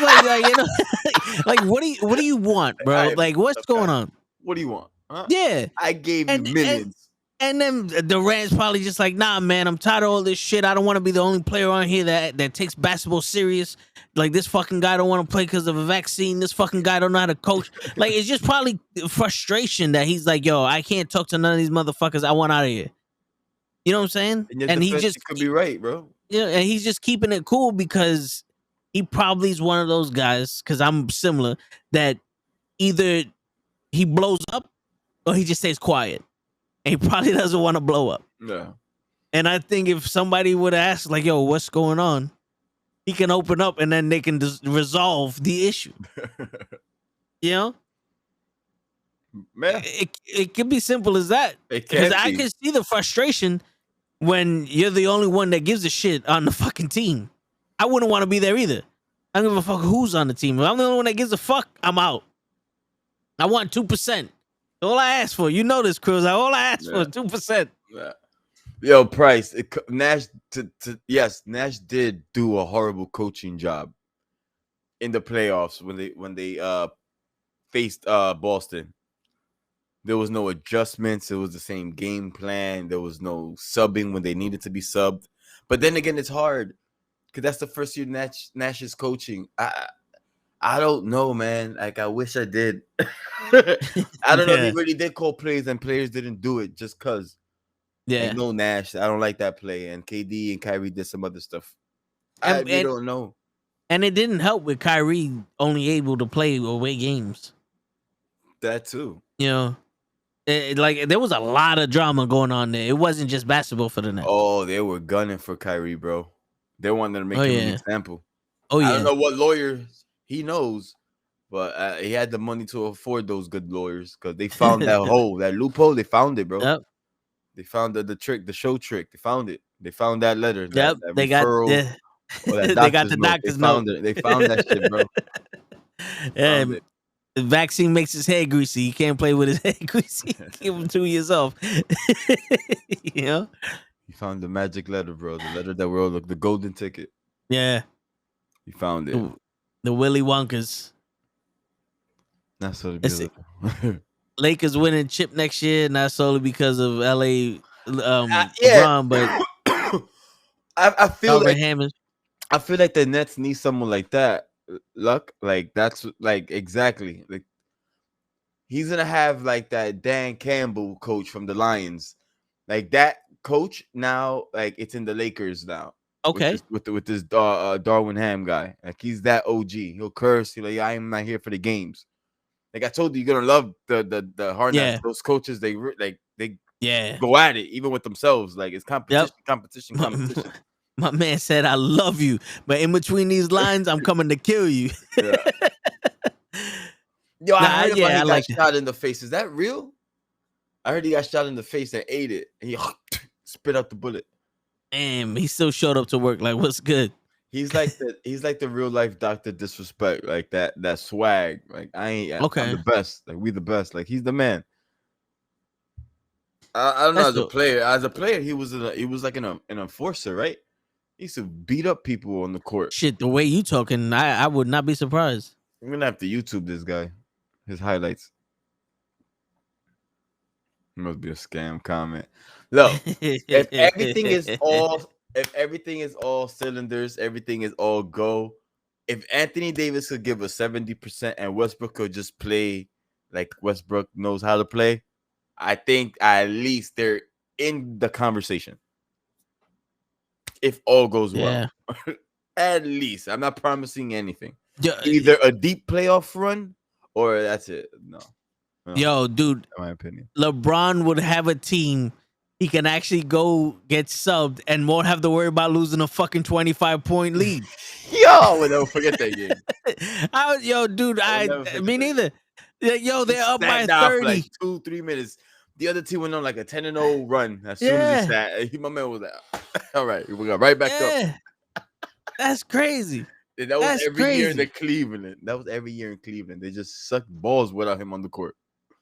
like what do you want, bro? Like, what's going on? What do you want? Huh? Yeah, I gave you millions. And then Durant's probably just like, nah, man, I'm tired of all this shit. I don't want to be the only player on here that takes basketball serious. Like, this fucking guy don't want to play because of a vaccine. This fucking guy don't know how to coach. Like, it's just probably frustration that he's like, yo, I can't talk to none of these motherfuckers. I want out of here. You know what I'm saying? And he just could be right, bro. Yeah, and he's just keeping it cool because he probably is one of those guys, because I'm similar, that either he blows up or he just stays quiet. And he probably doesn't want to blow up. Yeah. And I think if somebody would ask, like, yo, what's going on? He can open up and then they can resolve the issue. You know? Man. It could be simple as that. Because I can see the frustration when you're the only one that gives a shit on the fucking team. I wouldn't want to be there either. I don't give a fuck who's on the team. If I'm the only one that gives a fuck, I'm out. I want 2%. All I asked for, you know this, Cruz. All I asked for is 2%. Yeah. Yo, Price, Nash. Nash did do a horrible coaching job in the playoffs when they faced Boston. There was no adjustments. It was the same game plan. There was no subbing when they needed to be subbed. But then again, it's hard because that's the first year Nash is coaching. I don't know, man. Like, I wish I did. I don't know if he really did call plays and players didn't do it just because. Yeah. No Nash. I don't like that play. And KD and Kyrie did some other stuff. I don't know. And it didn't help with Kyrie only able to play away games. That too. You know, there was a lot of drama going on there. It wasn't just basketball for the Nets. Oh, they were gunning for Kyrie, bro. They wanted to make him an example. Oh, yeah. I don't know what lawyers he knows, but he had the money to afford those good lawyers because they found that hole, that loophole. They found it, bro. Yep. They found the trick, the show trick. They found it. They found that letter. That they referral, they got the doctor's note. They found that shit, bro. Yeah, the vaccine makes his head greasy. He can't play with his head greasy. Give him 2 years off. You know? He found the magic letter, bro. The letter that we're all the golden ticket. Yeah. He found it. The Willy Wonkas. That's so beautiful. Lakers winning chip next year, not solely because of LA Yeah. LeBron, but I feel Darvin like Ham the Nets need someone like that. Luck, like that's like exactly like he's gonna have like that Dan Campbell coach from the Lions, like that coach now. Like it's in the Lakers now with okay. this with this Darwin Ham guy. Like he's that OG. He'll curse. He'll like, I'm not here for the games. Like I told you, you're gonna love the Hornets. Yeah. Those coaches, they Yeah. go at it even with themselves. Like it's Yep. competition. My man said, "I love you," but in between these lines, I'm coming to kill you. Yeah. Yo, I Nah, heard about yeah, he I got like that. shot in the face. Is that real? I heard he got shot in the face and ate it. And he spit out the bullet. Damn, he still showed up to work. Like, what's good? He's like the real life Dr. Disrespect, like that swag. Like I'm the Okay, best. Like we the best. Like he's the man. I don't know. that's As a dope. player, he was like an enforcer, right? He used to beat up people on the court. Shit, the way you talking, I would not be surprised. I'm gonna have to YouTube this guy, his highlights. It must be a scam comment. Look, if everything is all cylinders, everything is all go. If Anthony Davis could give a 70% and Westbrook could just play like Westbrook knows how to play, I think at least they're in the conversation. If all goes well. Yeah. At least. I'm not promising anything. Yo, Either a deep playoff run or that's it. No. yo, dude, In my opinion. LeBron would have a team. He can actually go get subbed and won't have to worry about losing a fucking 25-point lead. Yo, we'll never forget that game. Yo, dude, me neither. Yo, they're up by Sat down for 30. like 2-3 minutes. The other team went on like a 10-0 run. As soon Yeah. as he sat, my man was like, all right, we got right back up. Yeah. That's crazy. And that was That's every year in crazy. Cleveland. That was every year in Cleveland. They just sucked balls without him on the court.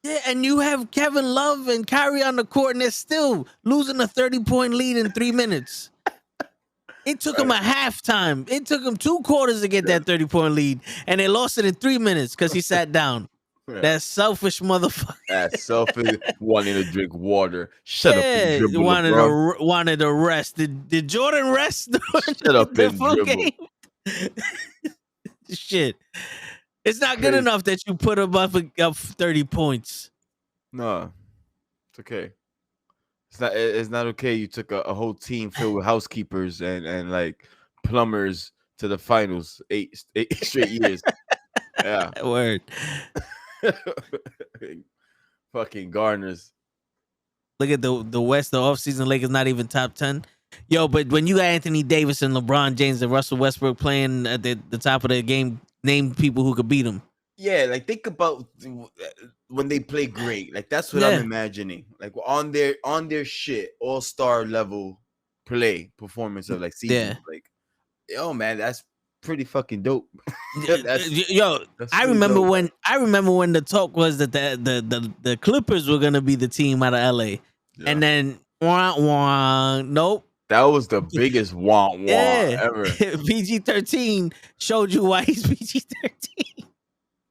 Yeah, and you have Kevin Love and Kyrie on the court, and they're still losing a 30-point lead in 3 minutes. It took them a halftime. It took them 2 quarters to get that 30-point lead, and they lost it in 3 minutes because he sat down. Yeah. That selfish motherfucker. That selfish wanting to drink water. Shut up and dribble, wanted to rest. Did Jordan rest? Shut up the and full dribble. game? Shit. It's not good Crazy. enough that you put him up 30 points. No, it's okay. It's not okay. You took a whole team filled with housekeepers and like plumbers to the finals 8 straight years. Yeah. Word. Fucking Garners. Look at the West, the offseason Lakers not even top 10. Yo, but when you got Anthony Davis and LeBron James and Russell Westbrook playing at the top of the game, name people who could beat them. Yeah, like think about when they play great. Like that's what I'm imagining. Like on their shit, all-star level performance of like seasons. Like, yo, man, that's pretty fucking dope. I remember when the talk was that the Clippers were gonna be the team out of LA, and then nope. That was the biggest wah ever. PG-13 showed you why he's PG-13.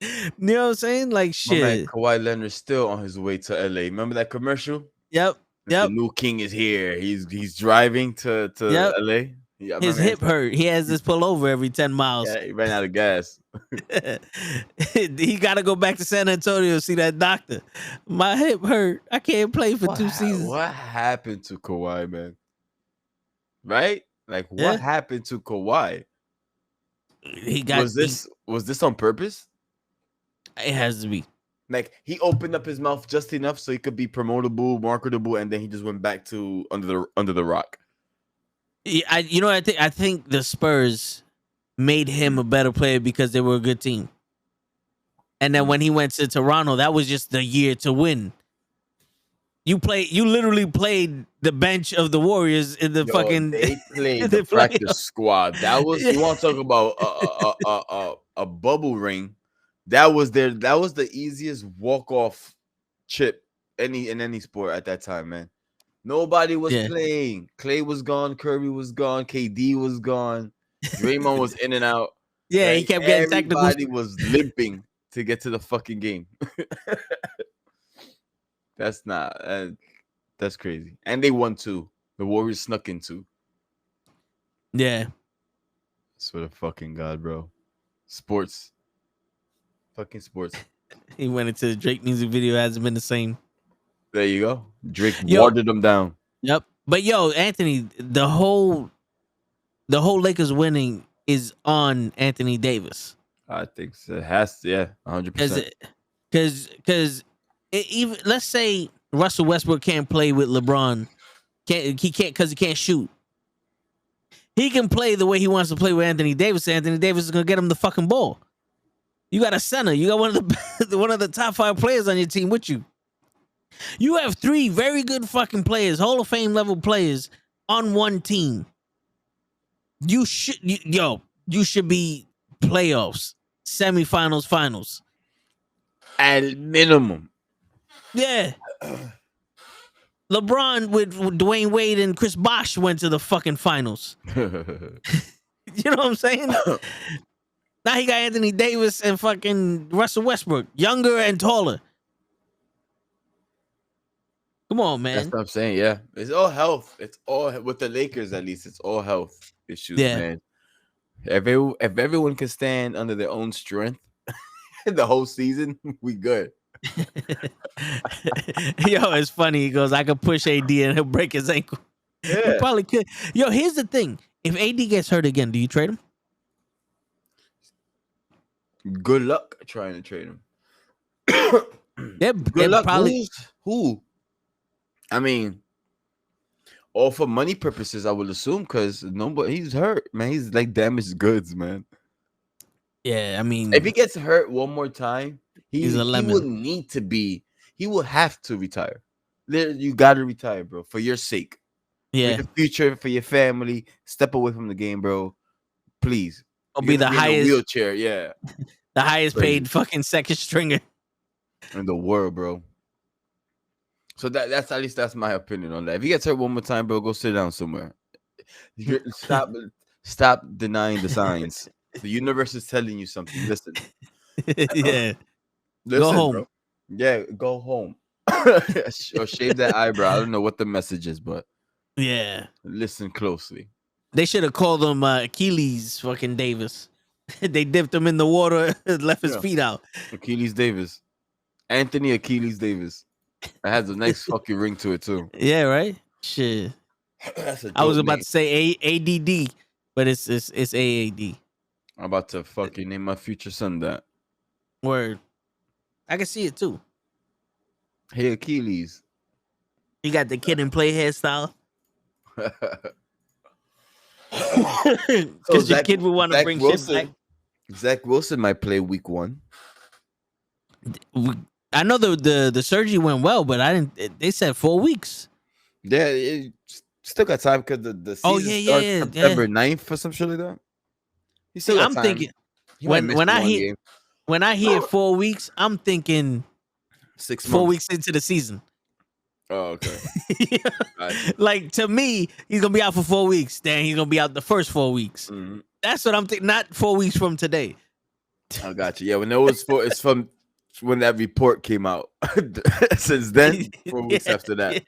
You know what I'm saying? Like shit. My man, Kawhi Leonard's still on his way to LA. Remember that commercial? Yep. The new king is here. He's driving to LA. Yeah, his hip hurt. He has this pull over every 10 miles. Yeah, he ran out of gas. He got to go back to San Antonio to see that doctor. My hip hurt. I can't play for 2 seasons. What happened to Kawhi, man? Right? Like, what happened to Kawhi? Was this on purpose? It has to be. Like, he opened up his mouth just enough so he could be promotable, marketable, and then he just went back to under the rock. Yeah, I think the Spurs made him a better player because they were a good team. And then when he went to Toronto, that was just the year to win. You literally played the bench of the Warriors in the fucking. They played the practice squad. That was you want to talk about a bubble ring. That was the easiest walk-off chip in any sport at that time, man. Nobody was playing. Clay was gone, Kirby was gone, KD was gone, Draymond was in and out. Yeah, like, he kept getting technical. Everybody was limping to get to the fucking game. That's not That's crazy. And they won too. The Warriors snuck in too. Yeah. Swear to fucking God, bro. Sports. Fucking sports. He went into the Drake music video, hasn't been the same. There you go. Drake Yo, watered them down. yep. But yo, Anthony, the whole Lakers winning is on Anthony Davis. I think so. It has to, yeah, 100%. Because even let's say Russell Westbrook can't play with LeBron, he can't because he can't shoot. He can play the way he wants to play with Anthony Davis. Anthony Davis is gonna get him the fucking ball. You got a center. You got one of the top 5 players on your team with you. You have 3 very good fucking players, Hall of Fame level players on one team. You should be playoffs, semifinals, finals. At minimum. Yeah. LeBron with Dwayne Wade and Chris Bosh went to the fucking finals. You know what I'm saying? Now he got Anthony Davis and fucking Russell Westbrook, younger and taller. Come on, man. That's what I'm saying. Yeah, it's all health. It's all with the Lakers. At least it's all health issues, man. If everyone can stand under their own strength the whole season, we good. Yo, it's funny. He goes, I could push AD and he'll break his ankle. Yeah. He probably could. Yo, here's the thing. If AD gets hurt again, do you trade him? Good luck trying to trade him. Good luck. Probably. Who? I mean, all for money purposes, I would assume, because he's hurt, man. He's like damaged goods, man. Yeah, I mean, if he gets hurt one more time, he's a lemon. He will have to retire. You got to retire, bro, for your sake. Yeah. For your future, for your family. Step away from the game, bro. Please. I'll be the highest wheelchair, yeah. The highest paid fucking second stringer in the world, bro. So that's at least that's my opinion on that. If he gets hurt one more time, bro, go sit down somewhere. Stop denying the signs. The universe is telling you something. Listen. Yeah. Listen, go home. Bro. Yeah, go home. Or shave that eyebrow. I don't know what the message is, but yeah. Listen closely. They should have called him Achilles fucking Davis. They dipped him in the water and left his feet out. Achilles Davis. Anthony Achilles Davis. It has a nice fucking ring to it too. Yeah, right? Shit. I was about to say ADD, but it's AAD. I'm about to fucking name my future son that. Word. I can see it too. Hey, Achilles. He got the kid and play hairstyle. Because your kid would want to bring shit back. Zach Wilson might play week 1. I know the surgery went well, but I didn't. They said 4 weeks. Yeah, it still got time because the season starts September 9th or some shit like that. You still got time. Thinking when I hear 4 weeks, I'm thinking 6 months. 4 weeks into the season. Oh, okay. Like to me, he's gonna be out for 4 weeks. Then he's gonna be out the first 4 weeks. Mm-hmm. That's what I'm thinking. Not 4 weeks from today. I got you. Yeah, when it was it's from when that report came out. Since then, 4 weeks after that.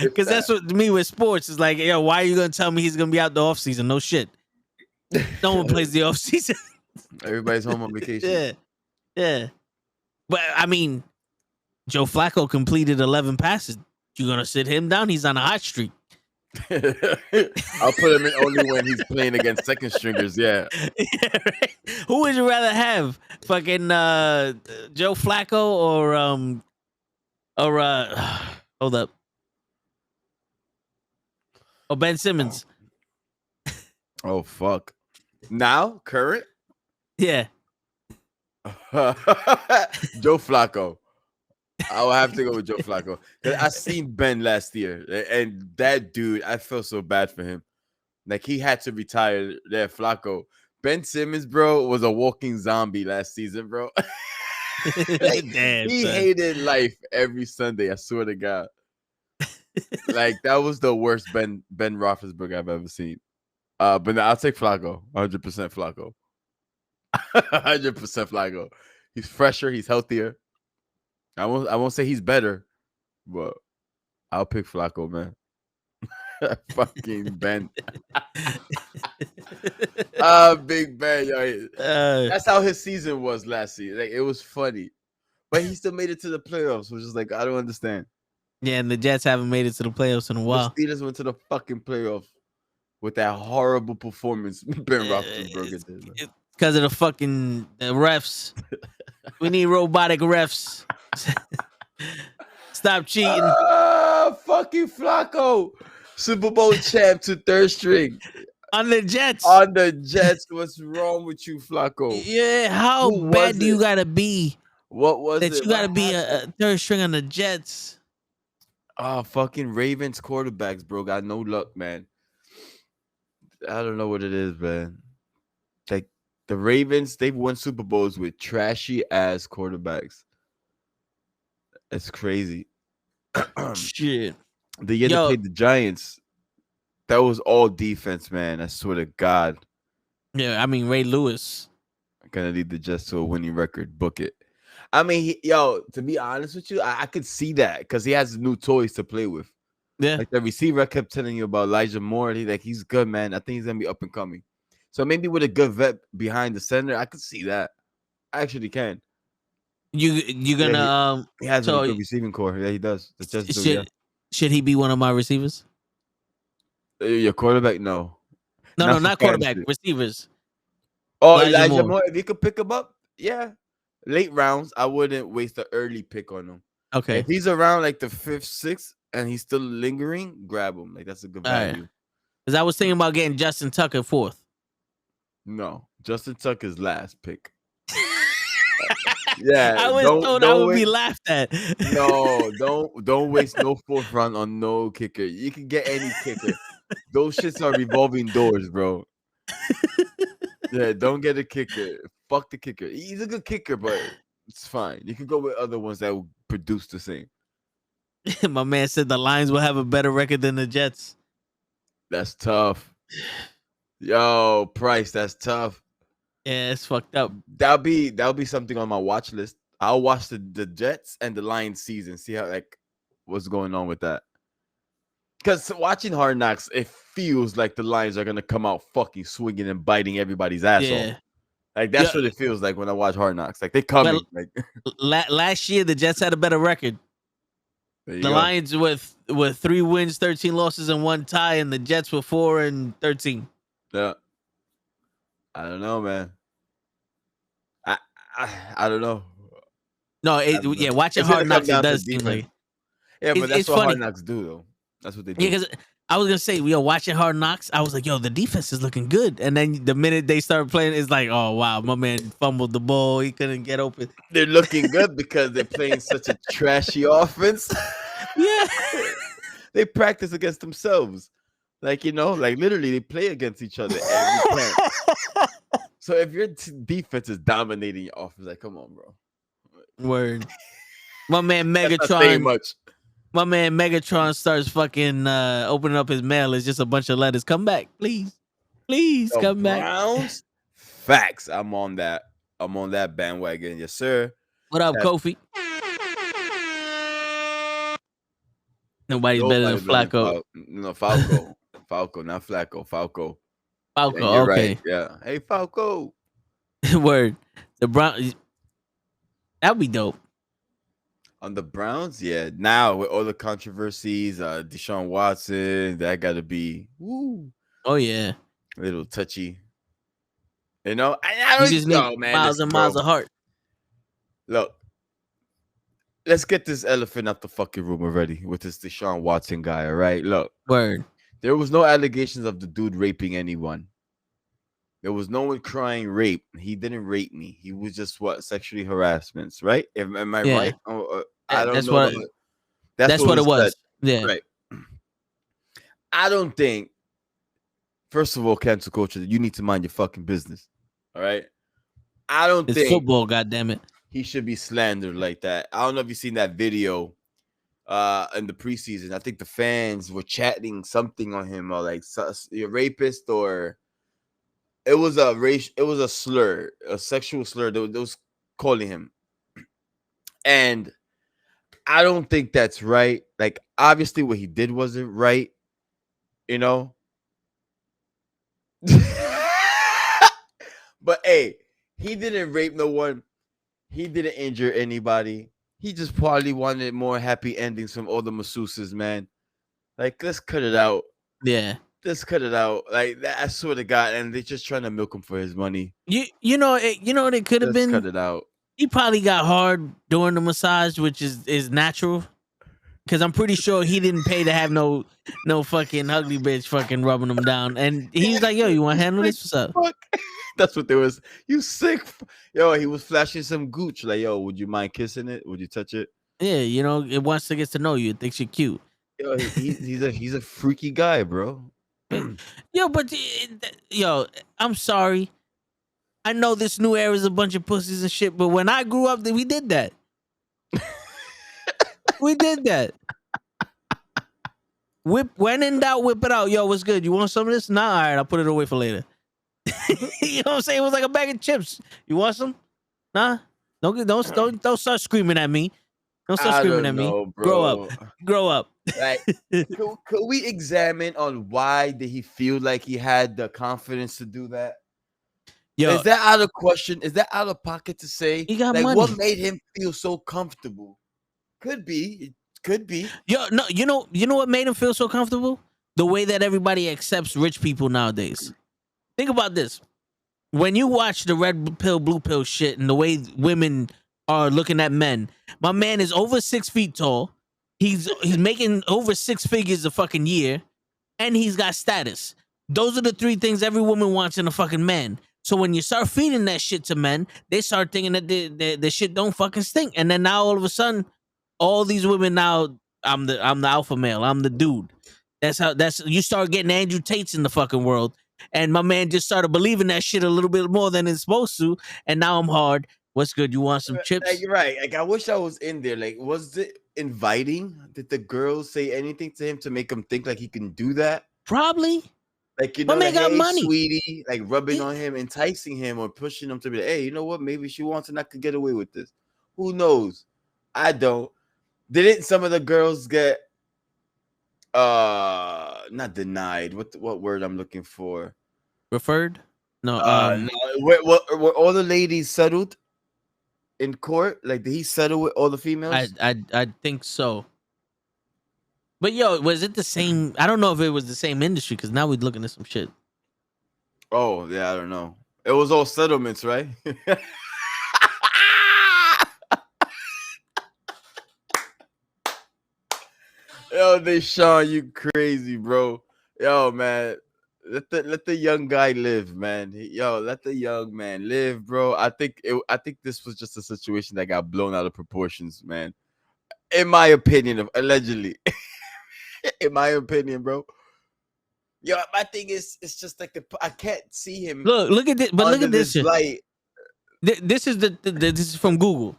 Because that's what me with sports is like. Yo, why are you gonna tell me he's gonna be out the off season? No shit. No one plays the off season. Everybody's home on vacation. Yeah. But I mean, Joe Flacco completed 11 passes. You gonna sit him down? He's on a hot streak. I'll put him in only when he's playing against second stringers. Yeah. Right? Who would you rather have? Fucking Joe Flacco or hold up. Oh, Ben Simmons. Oh fuck. Now, current? Yeah. Joe Flacco. I will have to go with Joe Flacco. I seen Ben last year, and that dude, I felt so bad for him. Like he had to retire there, Flacco. Ben Simmons, bro, was a walking zombie last season, bro. Damn, he hated life every Sunday. I swear to God. Like that was the worst Ben Roethlisberger I've ever seen. But I'll take Flacco, 100% Flacco, 100% Flacco. He's fresher, he's healthier. I won't say he's better, but I'll pick Flacco, man. Fucking Ben. Big Ben, yo. That's how his season was last season. Like, it was funny. But he still made it to the playoffs, which is like, I don't understand. Yeah, and the Jets haven't made it to the playoffs in a while. The Steelers went to the fucking playoffs with that horrible performance Ben Roethlisberger did. It's because of the fucking refs. We need robotic refs. Stop cheating. Fucking Flacco. Super Bowl champ to third string. On the Jets. On the Jets. What's wrong with you, Flacco? Yeah, how bad do you gotta be? What was that it? You gotta be a third string on the Jets? Fucking Ravens quarterbacks, bro. Got no luck, man. I don't know what it is, man. Like the Ravens, they've won Super Bowls with trashy ass quarterbacks. It's crazy. Shit. The year they played the Giants, that was all defense, man. I swear to God. Yeah, I mean Ray Lewis. I'm gonna lead the Jets to a winning record. Book it. I mean, to be honest with you, I could see that because he has new toys to play with. Yeah, like the receiver I kept telling you about, Elijah Moore. He's good, man. I think he's gonna be up and coming. So maybe with a good vet behind the center, I could see that. I actually can. You gonna he has a good receiving core. Yeah, he does. The Jets do. Yeah. Should he be one of my receivers? Your quarterback? No. No, not quarterback. Receivers. Oh, Elijah Moore. If you could pick him up, yeah. Late rounds, I wouldn't waste an early pick on him. Okay. If he's around like the 5th, 6th, and he's still lingering, grab him. Like that's a good value. Because I was thinking about getting Justin Tucker 4th. No, Justin Tucker's last pick. Yeah, I was told I would be laughed at. No, don't waste no 4th round on no kicker. You can get any kicker. Those shits are revolving doors, bro. Yeah, don't get a kicker. Fuck the kicker. He's a good kicker, but it's fine. You can go with other ones that will produce the same. My man said the Lions will have a better record than the Jets. That's tough. Yo, Price, that's tough. Yeah, it's fucked up. That'll be something on my watch list. I'll watch the Jets and the Lions season, see how what's going on with that. Because watching Hard Knocks, it feels like the Lions are gonna come out fucking swinging and biting everybody's ass off. Like that's what it feels like when I watch Hard Knocks. Like they coming. Last year the Jets had a better record. The Lions with 3 wins, 13 losses, and 1 tie, and the Jets with 4 and 13. Yeah. I don't know, man. I don't know. No, watching Hard Knocks, it does seem like. Yeah, but that's what funny. Hard Knocks do, though. That's what they do. Yeah, because I was gonna say, watching Hard Knocks, I was like, the defense is looking good, and then the minute they start playing, it's like, oh wow, my man fumbled the ball, he couldn't get open. They're looking good because they're playing such a trashy offense. Yeah, they practice against themselves, literally they play against each other every time. So if your defense is dominating your offense, like, come on, bro. Word. My man Megatron. My man Megatron starts fucking opening up his mail. It's just a bunch of letters. Come back, please. Please come Browns? back. Facts. I'm on that bandwagon. Yes, sir. What up, Kofi? Nobody's better than Flacco. No, Falco. Falco, not Flacco. Falco. Falco, okay. Right. Yeah. Hey, Falco. Word. The Browns. That'd be dope. On the Browns, yeah. Now with all the controversies, Deshaun Watson, that got to be Oh yeah, a little touchy. I don't just know, man. Miles and miles of heart. Look, let's get this elephant out the fucking room already with this Deshaun Watson guy. All right, look. Word. There was no allegations of the dude raping anyone. There was no one crying rape. He didn't rape me. He was just sexually harassments, right? Am I right? I don't know. That's what it was. Yeah. Right. I don't think. First of all, cancel culture. You need to mind your fucking business. All right. I don't think football. Goddammit. He should be slandered like that. I don't know if you've seen that video. In the preseason, I think the fans were chatting something on him, or like you're a rapist, or it was a slur, a sexual slur. They was calling him, and I don't think that's right. Like, obviously, what he did wasn't right, you know. But hey, he didn't rape no one. He didn't injure anybody. He just probably wanted more happy endings from all the masseuses, man. Like, let's cut it out. Yeah. Let's cut it out. Like, that, I swear to God, and they're just trying to milk him for his money. You know what it could have Let's cut been. it out. He probably got hard during the massage, which is natural. Because I'm pretty sure he didn't pay to have no fucking ugly bitch fucking rubbing him down. And he was like, "Yo, you want to handle this? What's up?" Fuck. That's what there was. You sick. Yo, he was flashing some gooch. Like, yo, would you mind kissing it? Would you touch it? Yeah, you know, it wants to get to know you. It thinks you're cute. Yo, he's a freaky guy, bro. Yo, but yo, I'm sorry. I know this new era is a bunch of pussies and shit, but when I grew up, we did that. We did that. When in doubt, whip it out. Yo, what's good? You want some of this? Nah, all right, I'll put it away for later. You know what I'm saying? It was like a bag of chips. You want some? Nah. Don't start screaming at me. Don't start screaming at me. Bro. Grow up. Like, could we examine on why did he feel like he had the confidence to do that? Yo, is that out of question? Is that out of pocket to say? He got like money. What made him feel so comfortable? Could be. It could be. Yo, no, you know what made him feel so comfortable? The way that everybody accepts rich people nowadays. Think about this. When you watch the red pill, blue pill shit and the way women are looking at men, my man is over 6 feet tall. He's making over 6 figures a fucking year, and he's got status. Those are the 3 things every woman wants in a fucking man. So when you start feeding that shit to men, they start thinking that the shit don't fucking stink. And then now all of a sudden, all these women now, I'm the alpha male. I'm the dude. That's you start getting Andrew Tates in the fucking world. And my man just started believing that shit a little bit more than it's supposed to. And now I'm hard. What's good? You want some chips? Like, you're right. Like, I wish I was in there. Like, was it inviting? Did the girls say anything to him to make him think like he can do that? Probably. Like, you know, like, got hey, money, sweetie, like rubbing on him, enticing him, or pushing him to be like, hey, you know what? Maybe she wants and I could get away with this. Who knows? I don't. Didn't some of the girls get not denied? What word I'm looking for? Referred? No. No. Were all the ladies settled in court? Like, did he settle with all the females? I think so. But yo, was it the same? I don't know if it was the same industry because now we're looking at some shit. Oh yeah, I don't know. It was all settlements, right? Yo, Deshaun, you crazy, bro. Yo, man, let the young guy live, man. Yo, let the young man live, bro. I think this was just a situation that got blown out of proportions, man. In my opinion, allegedly. In my opinion, bro. Yo, my thing is, it's just like I can't see him. Look at this, but look at this shit. Light. This is this is from Google.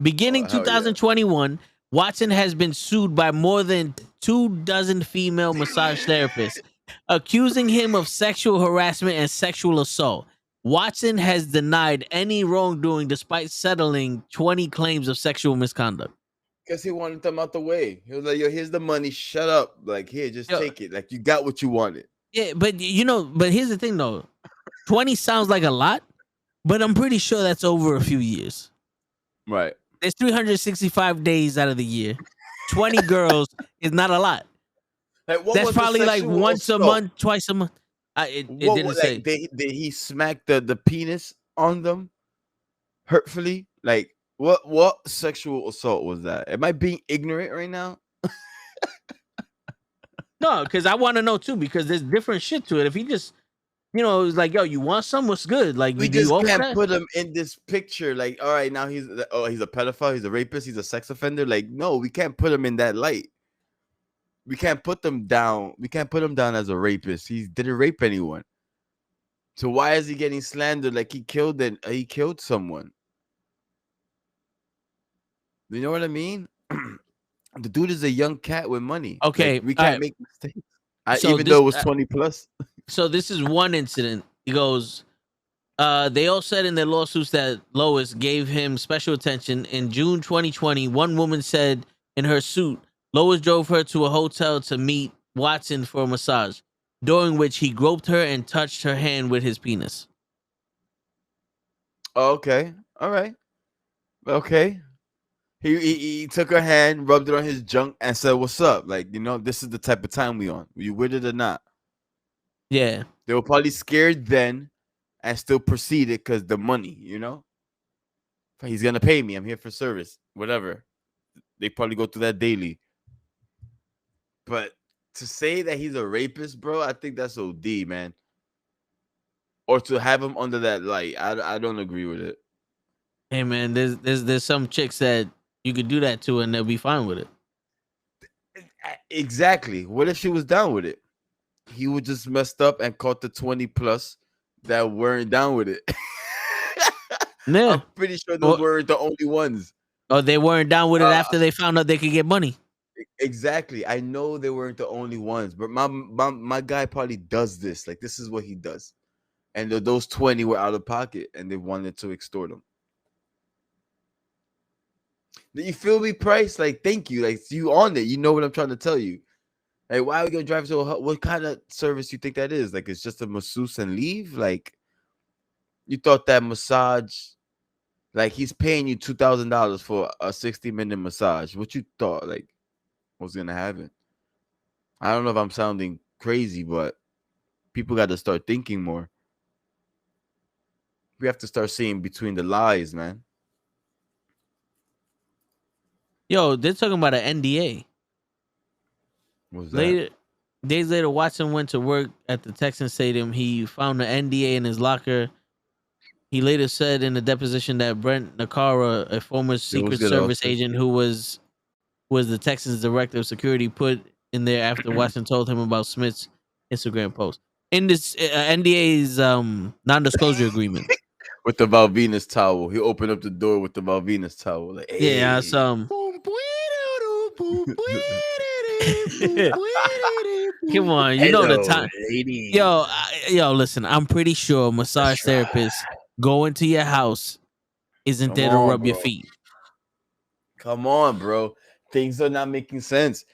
Beginning 2021, yeah. Watson has been sued by more than 24 female massage therapists, accusing him of sexual harassment and sexual assault. Watson has denied any wrongdoing despite settling 20 claims of sexual misconduct. Because he wanted them out the way. He was like, yo, here's the money. Shut up. Like, here, just take it. Like, you got what you wanted. Yeah, but here's the thing, though. 20 sounds like a lot, but I'm pretty sure that's over a few years. Right. There's 365 days out of the year. 20 girls is not a lot. Like, that's probably like once a month, twice a month. It didn't say. Did he smack the penis on them hurtfully? Like, what sexual assault was that? Am I being ignorant right now? No, because I want to know too, because there's different shit to it. If he just, it's like, yo, you want some? What's good? Like, we just can't put him in this picture. Like, all right, now he's a pedophile, he's a rapist, he's a sex offender. Like, no, we can't put him in that light. We can't put them down. We can't put him down as a rapist. He didn't rape anyone. So why is he getting slandered like he killed someone? You know what I mean? The dude is a young cat with money. Okay, like, we can't make mistakes. Even though it was 20 plus. So this is one incident. He goes, They all said in their lawsuits that Lois gave him special attention. In June 2020, one woman said in her suit, Lois drove her to a hotel to meet Watson for a massage, during which he groped her and touched her hand with his penis. Oh, okay. All right. Okay. He took her hand, rubbed it on his junk, and said, "What's up? Like, this is the type of time we on. You with it or not?" Yeah. They were probably scared then, and still proceeded because the money. He's gonna pay me. I'm here for service. Whatever. They probably go through that daily. But to say that he's a rapist, bro, I think that's OD, man. Or to have him under that light, I don't agree with it. Hey man, there's some chicks that you could do that to and they'll be fine with it. Exactly. What if she was down with it? He would just messed up and caught the 20 plus that weren't down with it. Yeah. I'm pretty sure those weren't the only ones. Or they weren't down with it after they found out they could get money. Exactly. I know they weren't the only ones, but my guy probably does this. Like, this is what he does. And those 20 were out of pocket and they wanted to extort him. You feel me, Price? Like, thank you. Like, you on it. You know what I'm trying to tell you. Like, why are we gonna drive to what kind of service you think that is? Like, it's just a masseuse and leave? Like, you thought that massage, like, he's paying you $2,000 for a 60-minute massage. What you thought, like, was gonna happen? I don't know if I'm sounding crazy, but people got to start thinking more. We have to start seeing between the lies, man. Yo, they're talking about an NDA. What's that? Days later, Watson went to work at the Texans Stadium. He found an NDA in his locker. He later said in the deposition that Brent Nakara, a former Secret Service agent who was the Texans director of security, put in there after Watson told him about Smith's Instagram post. In this NDA's non-disclosure agreement. With the Malvinas towel. He opened up the door with the Malvinas towel. Like, hey. Yeah, some. Come on, you know the time. Lady. Yo, listen, I'm pretty sure massage therapists go into your house isn't there to rub your feet. Come on, bro. Things are not making sense.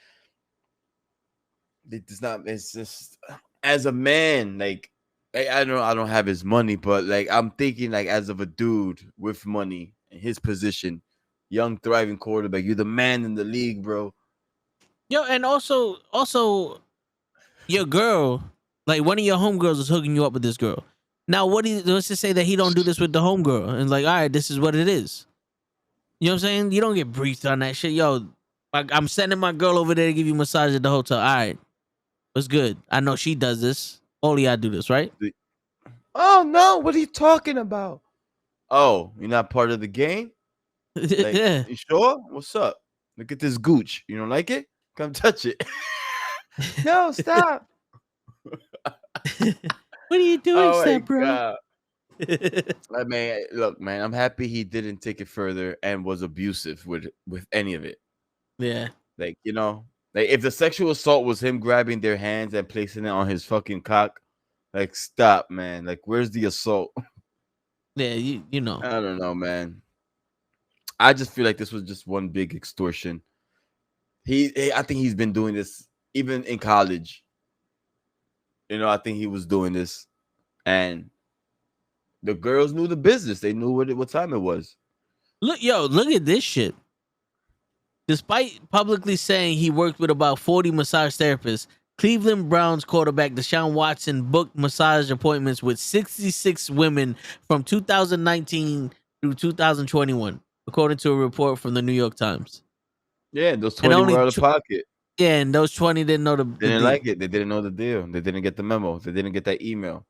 It's just, as a man, like, I don't have his money, but like, I'm thinking, like, as of a dude with money in his position, young thriving quarterback, you're the man in the league, bro. Yo, and also your girl, like, one of your homegirls is hooking you up with this girl. Now, let's just say that he don't do this with the homegirl, and like, all right, this is what it is. You know what I'm saying? You don't get briefed on that shit. Yo, I'm sending my girl over there to give you a massage at the hotel. All right, what's good? I know she does this. Only I do this, right? Oh no, what are you talking about? Oh, you're not part of the game? Like, Yeah. You sure? What's up? Look at this gooch. You don't like it? Come touch it. No, stop. What are you doing, step bro? I mean, look, man, I'm happy he didn't take it further and was abusive with any of it. Yeah. Like, like, if the sexual assault was him grabbing their hands and placing it on his fucking cock, like, stop, man. Like, where's the assault? Yeah, you know. I don't know, man. I just feel like this was just one big extortion. I think he's been doing this even in college. I think he was doing this, and the girls knew the business. They knew what time it was. Look at this shit. Despite publicly saying he worked with about 40 massage therapists, Cleveland Browns quarterback Deshaun Watson booked massage appointments with 66 women from 2019 through 2021, according to a report from the New York Times. Yeah, those 20 were out of pocket. Yeah, and those 20 didn't know the didn't deal. like it. They didn't know the deal. They didn't get the memo. They didn't get that email.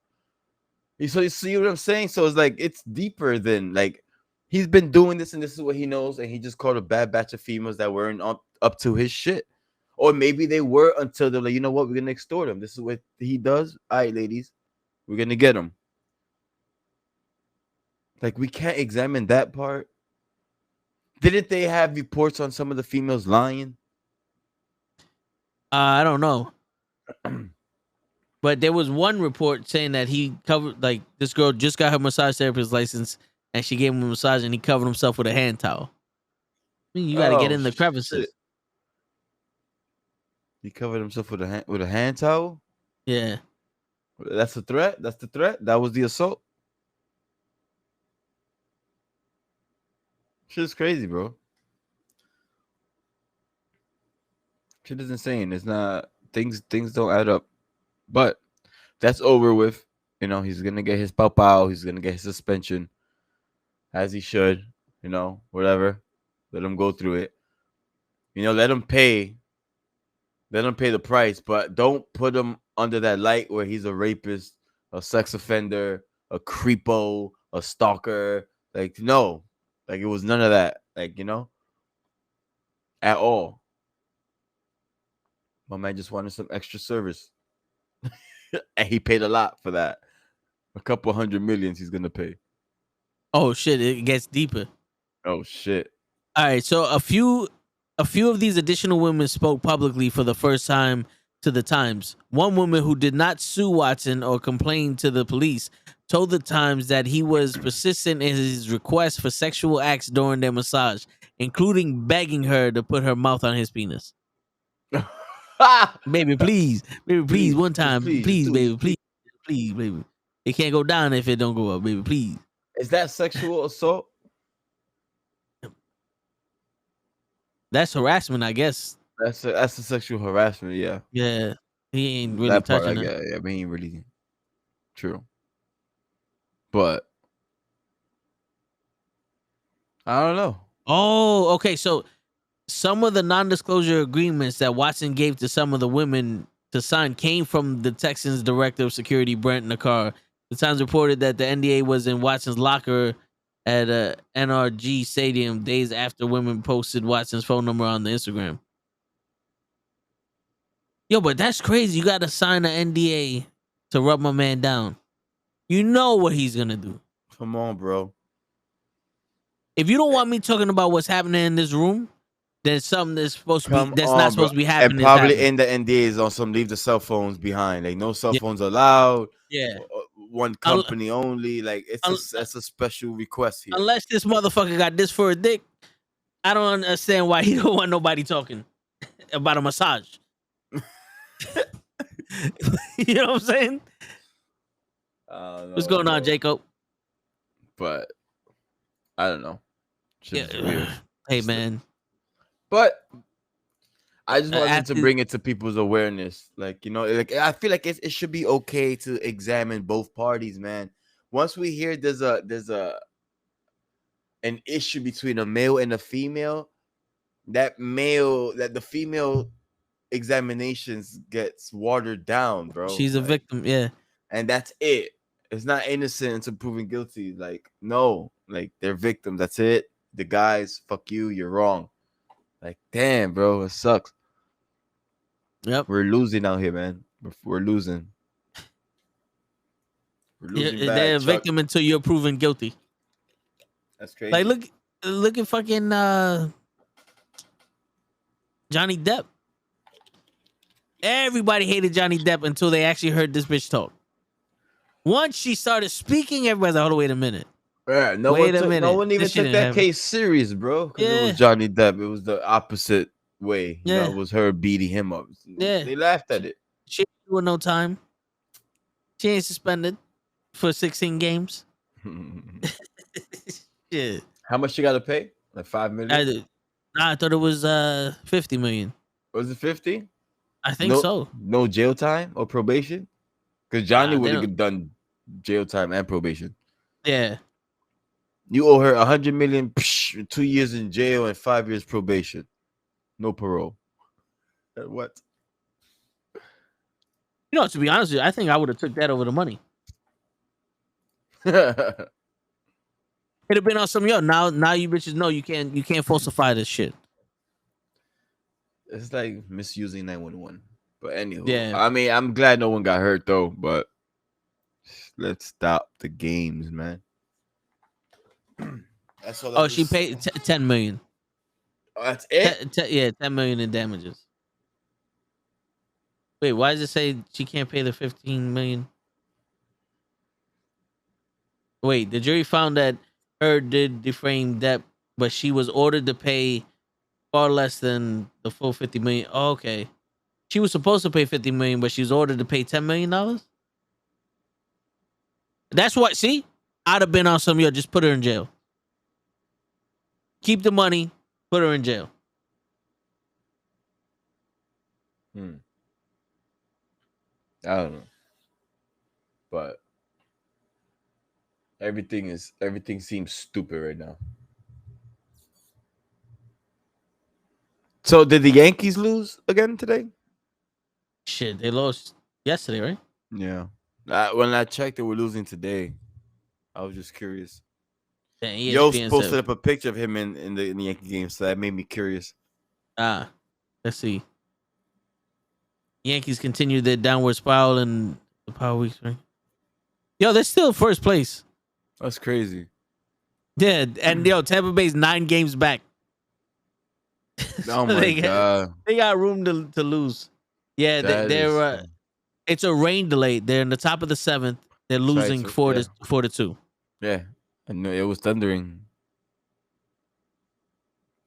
So you see what I'm saying? So it's like, it's deeper than, like, he's been doing this and this is what he knows, and he just caught a bad batch of females that weren't up to his shit. Or maybe they were until they're like, you know what, we're gonna extort him. This is what he does. All right, ladies, we're gonna get him. Like, we can't examine that part. Didn't they have reports on some of the females lying? I don't know. But there was one report saying that he covered, like, this girl just got her massage therapist license and she gave him a massage and he covered himself with a hand towel. I mean, you got to get Oh in the crevices. shit! He covered himself with a hand towel. Yeah. That's the threat. That's the threat. That was the assault. Shit's crazy, bro. Shit is insane. It's not things don't add up. But that's over with. You know, he's gonna get his pow. He's gonna get his suspension, as he should. You know, whatever. Let him go through it. You know, let him pay. Let him pay the price, but don't put him under that light where he's a rapist, a sex offender, a creepo, a stalker. Like, no. Like, it was none of that. Like, you know, at all. My man just wanted some extra service. And he paid a lot for that. A couple $100 million he's gonna pay. Oh shit! It gets deeper. Oh shit! All right, so a few of these additional women spoke publicly for the first time to the Times. One woman who did not sue Watson or complain to the police told the Times that he was persistent in his request for sexual acts during their massage, including begging her to put her mouth on his penis. Baby, please, one time, please, baby, please, baby. It can't go down if it don't go up, baby, please. Is that sexual assault? That's harassment, I guess. That's a sexual harassment. Yeah. Yeah, he ain't really That part I touching her. get. Yeah, but he ain't really true. But I don't know. Oh, okay. So some of the non-disclosure agreements that Watson gave to some of the women to sign came from the Texans' director of security, Brent NuKKle. The Times reported that the NDA was in Watson's locker at a NRG Stadium days after women posted Watson's phone number on the Instagram. Yo, but that's crazy. You got to sign an NDA to rub my man down. You know what he's going to do. Come on, bro. If you don't want me talking about what's happening in this room, then something that's supposed to be Come that's on, not bro. supposed to be And happening. probably in the NDAs on some leave the cell phones behind. Like no cell phones allowed. Yeah. One company only. Like it's a special request here. Unless this motherfucker got this for a dick, I don't understand why he don't want nobody talking about a massage. You know what I'm saying? What's going on, Jacob? But I don't know. Yeah. Hey, man. But I just wanted to bring it to people's awareness. Like, you know, like I feel like it should be okay to examine both parties, man. Once we hear there's an issue between a male and a female, that the female examinations gets watered down, bro. She's a victim, yeah. And that's it. It's not innocent until proven guilty. Like, no, like they're victims. That's it. The guys, fuck you, you're wrong. Like, damn, bro, it sucks. Yep. We're losing out here, man. We're losing. We're losing bad, they're a Chuck. victim until you're proven guilty. That's crazy. Like, look at fucking Johnny Depp. Everybody hated Johnny Depp until they actually heard this bitch talk. Once she started speaking, everybody's like, hold on, wait a minute. Yeah, no one even took that case serious, bro. Because it was Johnny Depp. It was the opposite way. You know, it was her beating him up. Yeah. They laughed at it. She ain't doing no time. She ain't suspended for 16 games. Yeah. How much you got to pay? Like $5 million? I thought it was 50 million. Was it 50? I think so. No jail time or probation? Because Johnny would have done jail time and probation. Yeah. You owe her $100 million, 2 years in jail and 5 years probation. No parole. What? You know, to be honest with you, I think I would have took that over the money. It'd have been on some now you bitches know you can't falsify this shit. It's like misusing 911. But anyway, yeah. I mean, I'm glad no one got hurt though, but let's stop the games, man. That's all. She paid 10 million. Oh, that's it? 10 million in damages. Wait, why does it say she can't pay the 15 million? Wait, the jury found that Heard did deframe debt, but she was ordered to pay far less than the full 50 million. Oh, okay. She was supposed to pay 50 million, but she was ordered to pay $10 million. That's what, see? I'd have been on some, yo, just put her in jail. Keep the money, put her in jail. I don't know, but everything seems stupid right now. So did the Yankees lose again today? Shit, they lost yesterday, right? Yeah. When I checked, they were losing today. I was just curious. Then Yo's ESPN posted said, up a picture of him in the Yankee game, so that made me curious. let's see. Yankees continue their downward spiral in the power weeks, right? Yo, they're still first place. That's crazy. Yeah, and yo, Tampa Bay's 9 games back. Oh my god, they got room to lose. Yeah, that is. it's a rain delay. They're in the top of the 7th. They're losing 4-2. Yeah, I know it was thundering.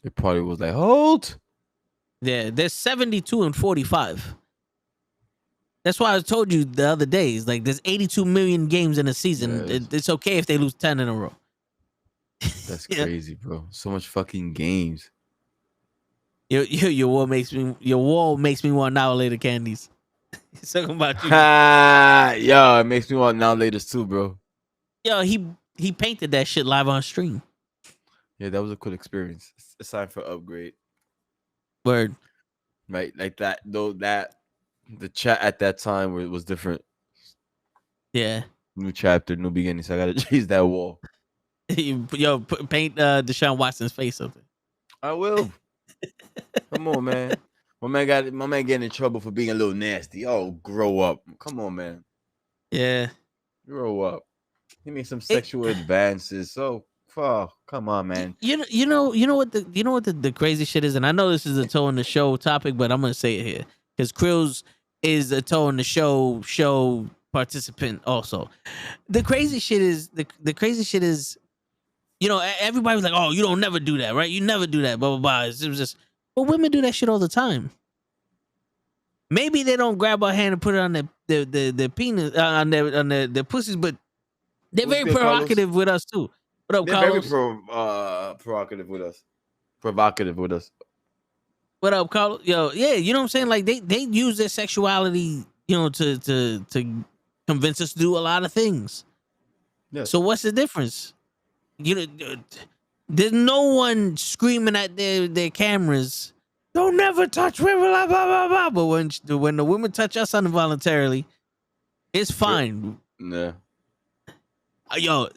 It probably was like, hold. Yeah, they're 72-45. That's why I told you the other days. Like, there's 82 million games in a season. Yes. It's okay if they lose 10 in a row. That's crazy, bro. So much fucking games. Your wall makes me want now later candies. He's talking about you. Yo, it makes me want now laters too, bro. Yo, he painted that shit live on stream. Yeah, that was a cool experience. It's time for upgrade. Word. Right, like that though. That the chat at that time was different. Yeah. New chapter, new beginning. So I gotta chase that wall. Yo, paint Deshaun Watson's face up there. I will. Come on, man. My man getting in trouble for being a little nasty. Oh, grow up. Come on, man. Yeah. Grow up. He made some sexual advances. So come on, man. You know what the crazy shit is, and I know this is a toe in the show topic, but I'm gonna say it here because Krills is a toe in the show participant also. The crazy shit is the crazy shit is, you know, everybody was like, oh, you don't never do that, right? You never do that, blah blah blah. It was just, well, women do that shit all the time. Maybe they don't grab our hand and put it on their penis on their pussies, but they're very provocative with us too. What up, They're Carlos? very provocative with us. Provocative with us. What up, Carlos? Yo, yeah, you know what I'm saying? Like they use their sexuality, you know, to convince us to do a lot of things. Yeah. So what's the difference? You know, there's no one screaming at their cameras, "Don't never touch women," blah blah blah blah. But when the women touch us involuntarily, it's fine. Yeah. Yo,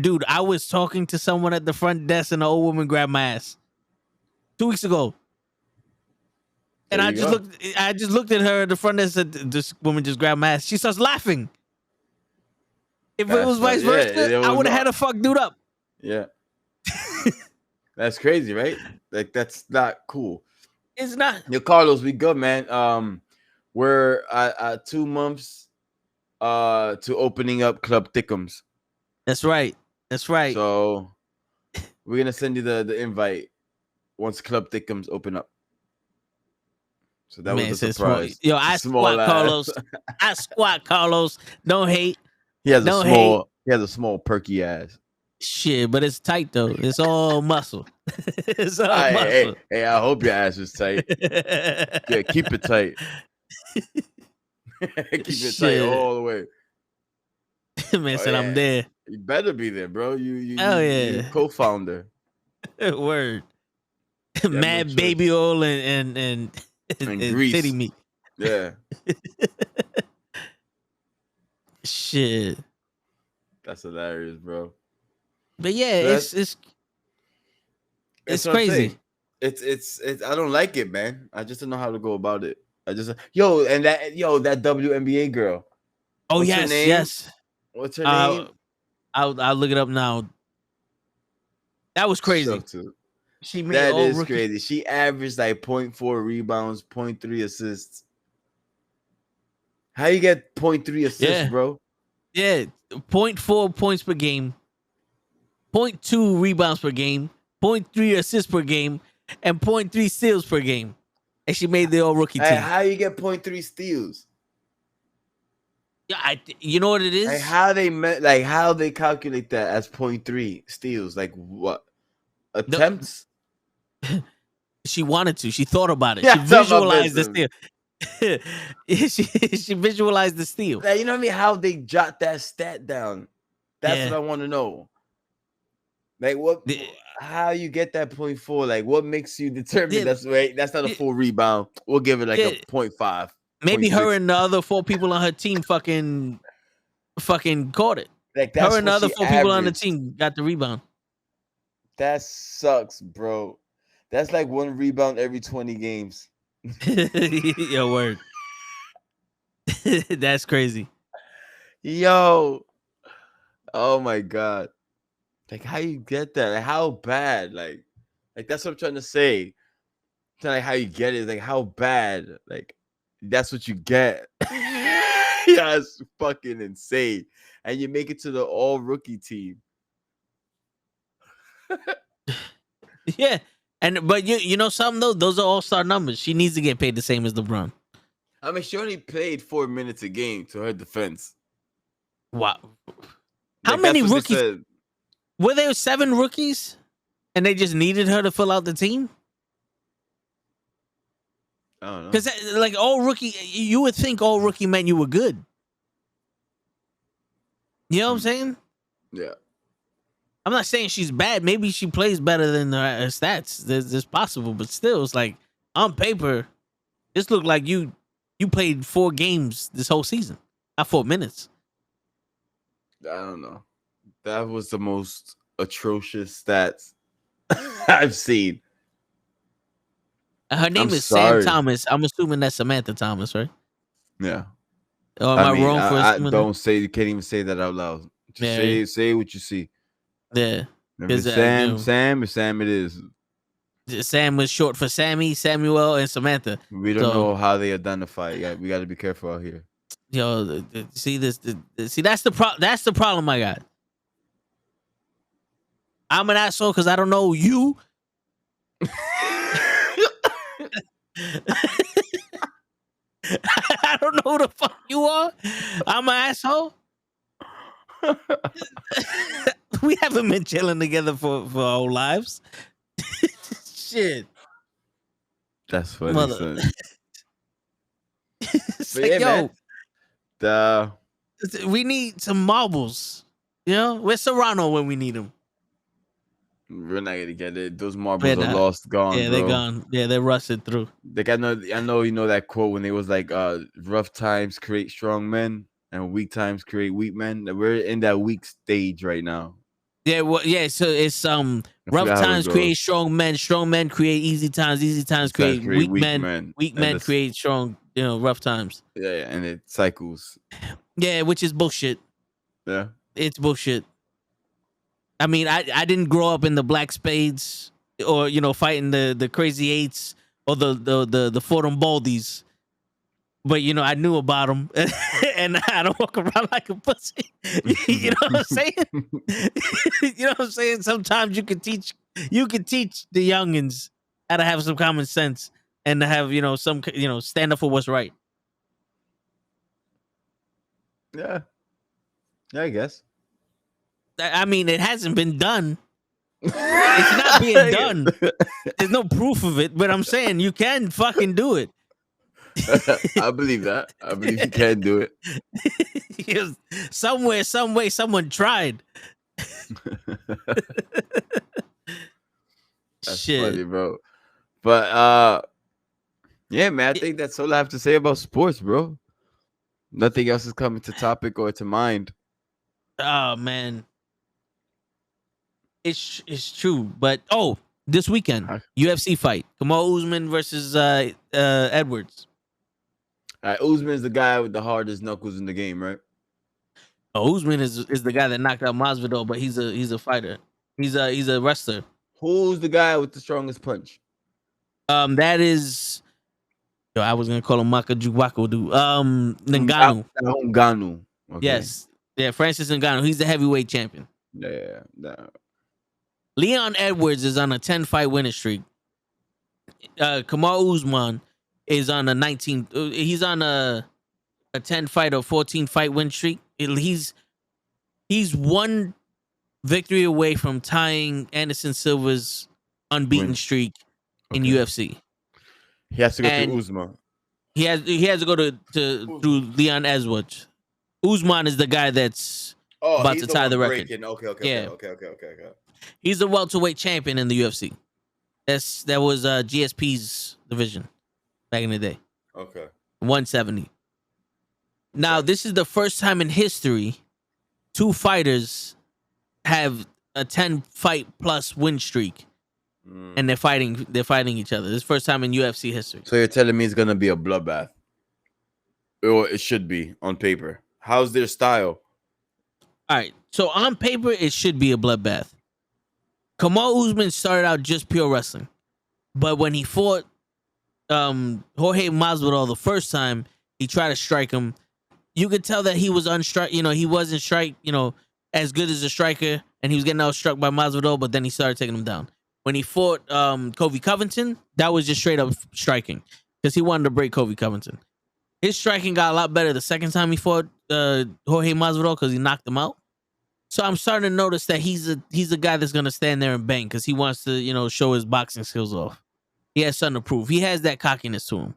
dude, I was talking to someone at the front desk, and the old woman grabbed my ass 2 weeks ago. And I just looked at her at the front desk and said, "This woman just grabbed my ass." She starts laughing. If it was vice versa, I would have had a fuck dude up. Yeah. That's crazy, right? Like, that's not cool. It's not. Yo, Carlos, we good, man. We're at 2 months to opening up Club Thickums. That's right. That's right. So we're gonna send you the invite once Club Thickums open up. So that was a surprise. Yo, I squat Carlos. I squat Carlos. Don't hate. He has a small perky ass. Shit, but it's tight though. It's all muscle. It's all muscle. Hey, I hope your ass is tight. Yeah, keep it tight. Keep it tight all the way. Man said I'm there. You better be there, bro. You co-founder. Word. Mad baby oil and grease. Titty meat. Yeah. Shit. That's hilarious, bro. But yeah, it's crazy. It's I don't like it, man. I just don't know how to go about it. That WNBA girl. Oh, yes. What's her name? I'll look it up now. That was crazy. She made that is crazy. She averaged like 0.4 rebounds, 0.3 assists. How you get 0.3 assists, Yeah. bro? Yeah. 0.4 points per game, 0.2 rebounds per game, 0.3 assists per game, and 0.3 steals per game. And she made the all rookie Hey, team. how you get 0.3 steals? Yeah, you know what it is? Like how they calculate that as 0.3 steals? Like what? Attempts? She wanted to. She thought about it. Yeah, She talking about visualized the business. steal. she visualized the steal. Like, you know what I mean? How they jot that stat down? That's what Yeah. I want to know. Like what? How you get that 0.4? Like what makes you determine Yeah, that's not a full rebound? We'll give it like a yeah. 0.5. Maybe 0.6. her and the other 4 people on her team fucking caught it. Like Her that's and the what other she 4 people on the averaged. team got the rebound. That sucks, bro. That's like one rebound every 20 games. Yo, word. That's crazy. Yo. Oh my god. Like how you get that? Like how bad? Like that's what I'm trying to say. It's not like how you get it, like how bad. Like that's what you get. Yeah, it's fucking insane. And you make it to the all rookie team. Yeah. But you know something though? Those are all-star numbers. She needs to get paid the same as LeBron. I mean, she only played 4 minutes a game to her defense. Wow. How Like many that's what rookies? they said. Were there 7 rookies? And they just needed her to fill out the team? I don't know. Because like all rookie, you would think all rookie meant you were good. You know what I'm saying? Yeah. I'm not saying she's bad. Maybe she plays better than her stats. There's possible, but still, it's like on paper, this looked like you played 4 games this whole season, not 4 minutes. I don't know. That was the most atrocious stats I've seen. Her name is Sam Thomas. I'm assuming that's Samantha Thomas, right? Yeah. Or am I wrong for I assuming don't say you can't even say that out loud. Just Yeah. say what you see. Yeah. If it's Sam it is. Sam was short for Sammy, Samuel, and Samantha. We don't know how they identify. Yeah, we got to be careful out here. Yo, see this? See that's the problem I got. I'm an asshole because I don't know you. I don't know who the fuck you are. I'm an asshole. We haven't been chilling together for our whole lives. Shit. That's funny, son. It's But like, yeah, yo, man. We need some marbles. You know, where's Serrano when we need him? We're not gonna get it. Those marbles are lost, gone, yeah, bro. they're gone. Yeah, they're rusted through. Like I know, you know that quote when it was like, "Rough times create strong men, and weak times create weak men." We're in that weak stage right now. Yeah, well, yeah. So it's rough times create strong men create easy times create weak men. Weak men create strong, rough times. Yeah, and it cycles. Yeah, which is bullshit. Yeah, it's bullshit. I mean, I didn't grow up in the Black Spades or fighting the Crazy Eights or the Fordham Baldies, but I knew about them, and I don't walk around like a pussy. You know what I'm saying? You know what I'm saying? Sometimes you can teach the youngins how to have some common sense and to have some stand up for what's right. Yeah, I guess. I mean, it hasn't been done. It's not being done. There's no proof of it, but I'm saying you can fucking do it. I believe that. I believe you can do it. Somewhere, some way, someone tried. That's Shit. funny, bro. But yeah, man, I think that's all I have to say about sports, bro. Nothing else is coming to topic or to mind. Oh man, it's true. But this weekend, UFC fight: Kamaru Usman versus Edwards. All right, Usman is the guy with the hardest knuckles in the game, right? Usman is the guy that knocked out Masvidal, but he's a fighter. He's a wrestler. Who's the guy with the strongest punch? That is Yo, I was gonna call him Makajuwako, dude. Ngannou. Ngannou. Okay. Yes. Yeah, Francis Ngannou. He's the heavyweight champion. Yeah. Leon Edwards is on a 10-fight winning streak. Kamaru Usman is on a 19. He's on a 10-fight or 14-fight win streak. He's one victory away from tying Anderson Silva's unbeaten streak in UFC. He has to go through Usman. He has to go through Leon Edwards. Usman is the guy that's about to tie the record. Okay. He's the welterweight champion in the UFC. That was GSP's division back in the day. Okay. 170. Now, this is the first time in history two fighters have a 10-fight plus win streak, and they're fighting each other. This is the first time in UFC history. So you're telling me it's gonna be a bloodbath? Or it should be on paper. How's their style? All right. So on paper, it should be a bloodbath. Kamaru Usman started out just pure wrestling, but when he fought Jorge Masvidal the first time, he tried to strike him. You could tell that he was unstrike. He wasn't strike. As good as a striker, and he was getting outstruck by Masvidal. But then he started taking him down. When he fought Kofi Covington, that was just straight up striking because he wanted to break Kofi Covington. His striking got a lot better the second time he fought Jorge Masvidal because he knocked him out. So I'm starting to notice that he's a guy that's gonna stand there and bang because he wants to show his boxing skills off. He has something to prove. He has that cockiness to him.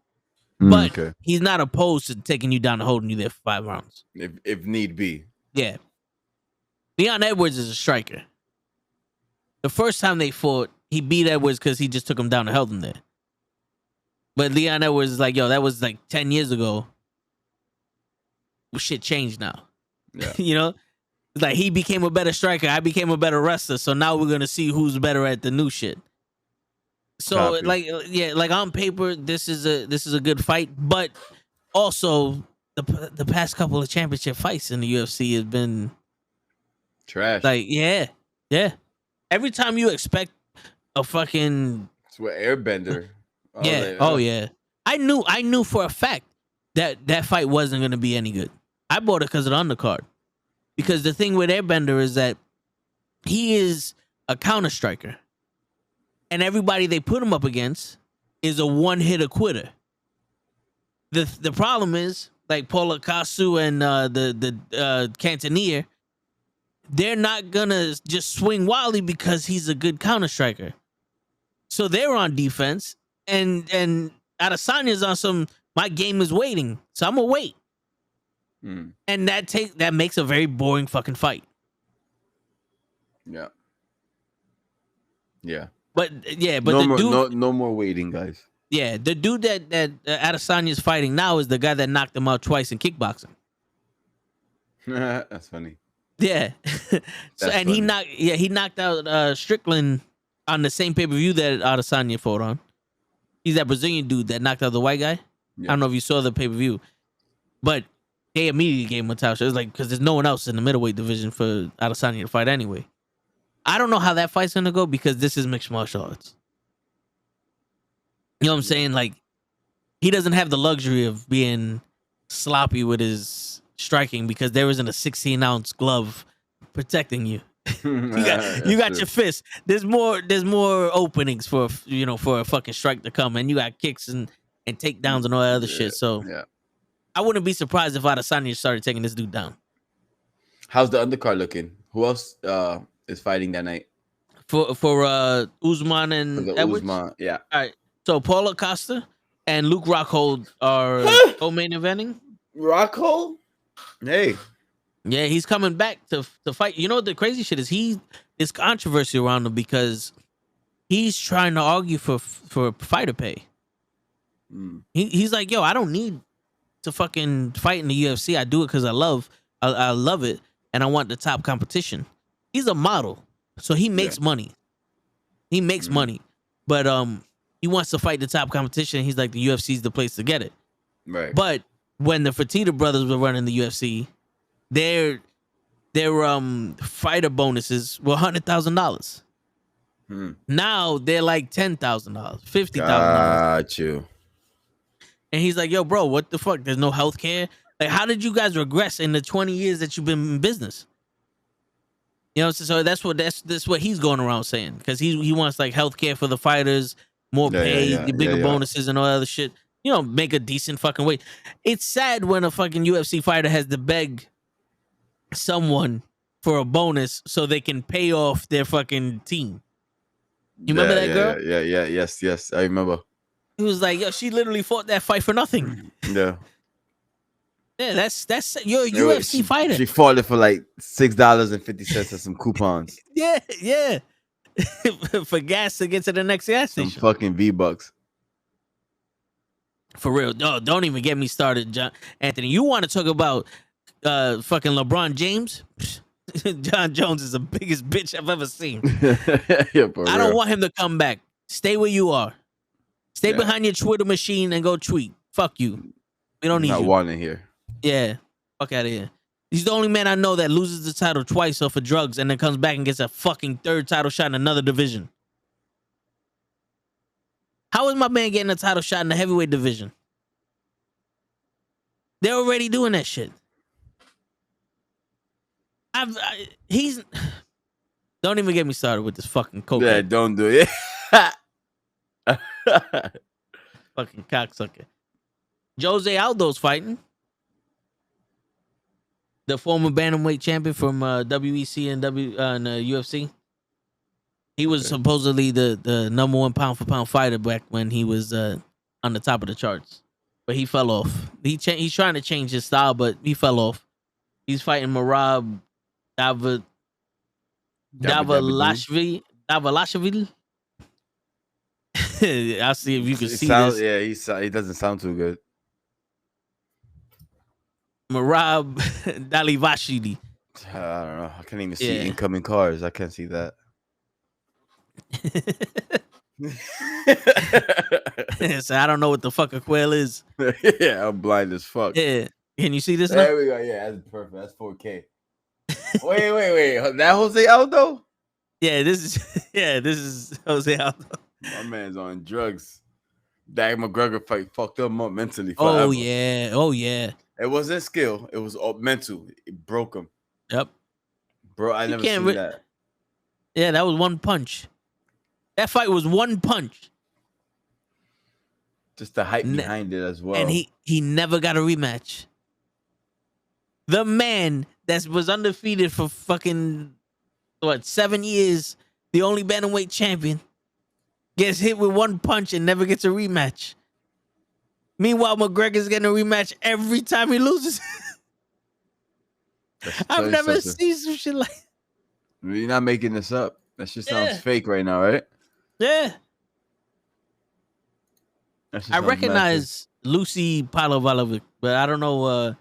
But he's not opposed to taking you down and holding you there for 5 rounds. If need be. Yeah. Leon Edwards is a striker. The first time they fought, he beat Edwards because he just took him down and held him there. But Leon Edwards is like, yo, that was like 10 years ago. Well, shit changed now. Yeah. Like he became a better striker. I became a better wrestler. So now we're going to see who's better at the new shit. So like on paper, this is a good fight, but also the past couple of championship fights in the UFC have been trash. Like yeah. Every time you expect a fucking it's with Airbender. Yeah. I knew for a fact that fight wasn't gonna be any good. I bought it because of the undercard. Because the thing with Airbender is that he is a counter striker. And everybody they put him up against is a one-hitter quitter. The problem is, like Paulo Costa and the Cantonier, they're not gonna just swing wildly because he's a good counter striker. So they're on defense, and Adesanya's on some. My game is waiting, so I'm gonna wait. And that makes a very boring fucking fight. Yeah. But no more waiting, guys. Yeah, the dude that Adesanya is fighting now is the guy that knocked him out twice in kickboxing. That's funny. Yeah. He knocked out Strickland on the same pay-per-view that Adesanya fought on. He's that Brazilian dude that knocked out the white guy. Yeah. I don't know if you saw the pay-per-view, but they immediately gave him a title shot. It was like because there's no one else in the middleweight division for Adesanya to fight anyway. I don't know how that fight's gonna go because this is mixed martial arts. You know what I'm saying? Like, he doesn't have the luxury of being sloppy with his striking because there isn't a 16-ounce glove protecting you. you got your fist. There's more openings for a fucking strike to come, and you got kicks and takedowns and all that other shit. So I wouldn't be surprised if Adesanya started taking this dude down. How's the undercard looking? Who else is fighting that night? For Usman and Edwards? Usman, yeah. All right. So Paulo Costa and Luke Rockhold are co-main eventing. Rockhold? Hey. Yeah, he's coming back to fight. You know what the crazy shit is? There's controversy around him because he's trying to argue for fighter pay. He's like, yo, I don't need to fucking fight in the UFC. I do it because I love it and I want the top competition. He's a model, so he makes money. He makes money, but he wants to fight the top competition. He's like, the UFC's the place to get it. Right. But when the Fertitta brothers were running the UFC, their fighter bonuses were $100,000. Now they're like $10,000, $50,000. Got you. And he's like, yo, bro, what the fuck? There's no health care. Like, how did you guys regress in the 20 years that you've been in business? You know, so that's what he's going around saying, because he wants like health care for the fighters, more pay, bigger bonuses, and all that other shit. You know, make a decent fucking wage. It's sad when a fucking UFC fighter has to beg someone for a bonus so they can pay off their fucking team. You remember that girl? Yes, I remember. He was like, yo, she literally fought that fight for nothing. Yeah. Yeah, that's you're a UFC fighter. She fought it for like $6.50 and some coupons. Yeah. For gas to get to the next gas station. Some fucking V-Bucks. For real. No, don't even get me started, John Anthony. You want to talk about fucking LeBron James? John Jones is the biggest bitch I've ever seen. I don't want him to come back. Stay where you are. Stay behind your Twitter machine and go tweet. Fuck you. We don't need you. Not wanting here. Yeah. Fuck out of here. He's the only man I know that loses the title twice off of drugs and then comes back and gets a fucking third title shot in another division. How is my man getting a title shot in the heavyweight division? They're already doing that shit. He's... Don't even get me started with this fucking cocaine. Yeah, don't do it. Fucking cocksucker. Jose Aldo's fighting. The former bantamweight champion from WEC and the UFC. He was supposedly the number one pound for pound fighter back when he was on the top of the charts, but he fell off. He's trying to change his style, but he fell off. He's fighting Marab Davalashvili. I'll see if you can see this. Yeah, he doesn't sound too good. Marab Dalivashvili. I don't know. I can't even see incoming cars. I can't see that. So I don't know what the fuck a quail is. Yeah, I'm blind as fuck. Yeah. Can you see this? There we go. Yeah, that's perfect. That's 4K. Wait. That Jose Aldo? Yeah, this is Jose Aldo. My man's on drugs. That McGregor fight fucked him up mentally. Forever. Oh yeah. It wasn't skill. It was all mental. It broke him. Yep. Bro, I never seen that. Yeah, that was one punch. That fight was one punch. Just the hype behind it as well. And he never got a rematch. The man that was undefeated for fucking 7 years, the only bantamweight champion, gets hit with one punch and never gets a rematch. Meanwhile, McGregor's getting a rematch every time he loses. I've never seen some shit like that. You're not making this up. That shit sounds fake right now, right? Yeah. I recognize Lucy Palovalovic, but I don't know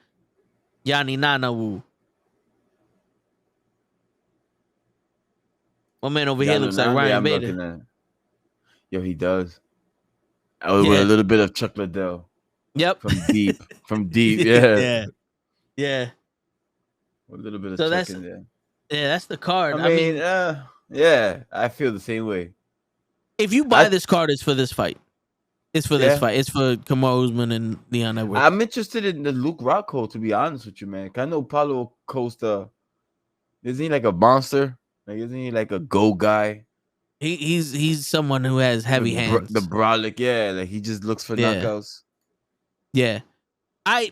Yanni Nanawu. My man over here looks like Ryan Bader. Yo, he does. With a little bit of Chuck Liddell. Yep. From deep, yeah. Yeah. With a little bit of Chuck in there. Yeah, that's the card. I mean, yeah, I feel the same way. If you buy this card, it's for this fight. It's for this fight. It's for Kamaru Usman and Leon Edwards. I'm interested in the Luke Rockhold, to be honest with you, man. I know Paulo Costa, isn't he like a monster? Like, isn't he like a go guy? He's someone who has heavy hands. The brolic, yeah. Like, he just looks for knockouts. Yeah. I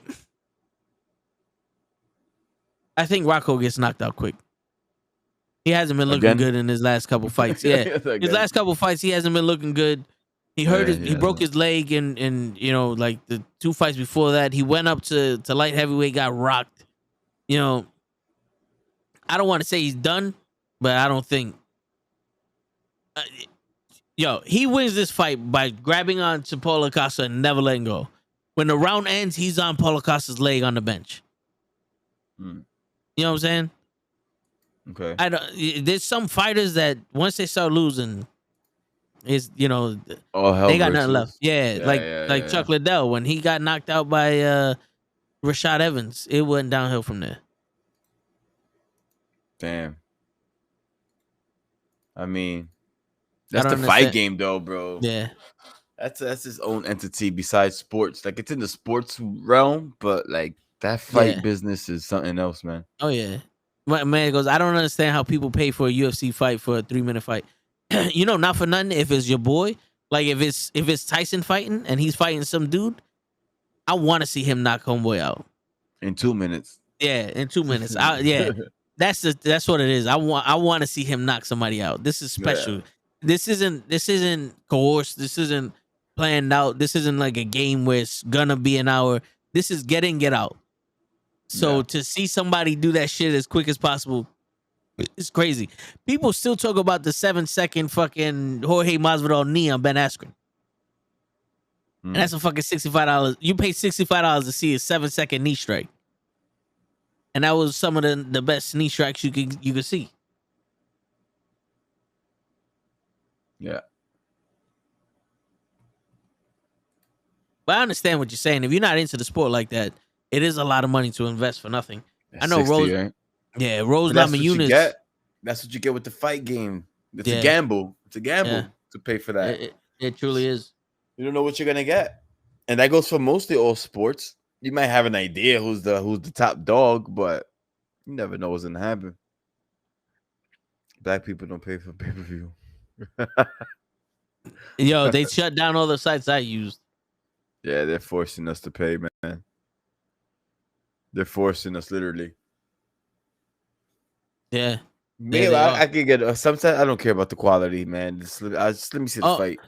think Rockhold gets knocked out quick. He hasn't been looking good in his last couple fights. Yeah. His last couple fights, he hasn't been looking good. He he broke his leg and you know, like the 2 fights before that, he went up to light heavyweight, got rocked. You know, I don't want to say he's done, but I don't think. He wins this fight by grabbing on to Paulo Costa and never letting go. When the round ends, he's on Paulo Costa's leg on the bench. You know what I'm saying? Okay. There's some fighters that once they start losing, is they got nothing left. Yeah, like Chuck Liddell when he got knocked out by Rashad Evans, it went downhill from there. Damn. I mean, that's the fight game though, bro. Yeah. That's his own entity besides sports. Like it's in the sports realm, but like that fight Yeah. business is something else, man. Oh yeah. My man goes, I don't understand how people pay for a UFC fight for a 3-minute fight. You know, not for nothing. If it's your boy, like if it's Tyson fighting and he's fighting some dude, I want to see him knock homeboy out. In 2 minutes. Yeah, in 2 minutes. That's what it is. I want to see him knock somebody out. This is special. Yeah. This isn't coerced. This isn't planned out. This isn't like a game where it's gonna be an hour. This is get in, get out. So Yeah. to see somebody do that shit as quick as possible, it's crazy. People still talk about the 7-second fucking Jorge Masvidal knee on Ben Askren. And that's a fucking $65. You pay $65 to see a 7-second knee strike. And that was some of the best knee strikes you could see. Yeah. But I understand what you're saying. If you're not into the sport like that, it is a lot of money to invest for nothing. That's I know 60, Rose. right? Yeah, Rose But that's what you Namajunas. get. That's what you get with the fight game. It's a gamble. It's a gamble to pay for that. It truly is. You don't know what you're gonna get, and that goes for mostly all sports. You might have an idea who's the top dog, but you never know what's gonna happen. Black people don't pay for pay-per-view. Yo, they shut down all the sites I used. Yeah, they're forcing us to pay, man. They're forcing us literally. Yeah. Maybe I could get. Sometimes I don't care about the quality, man. Just let me see the fight.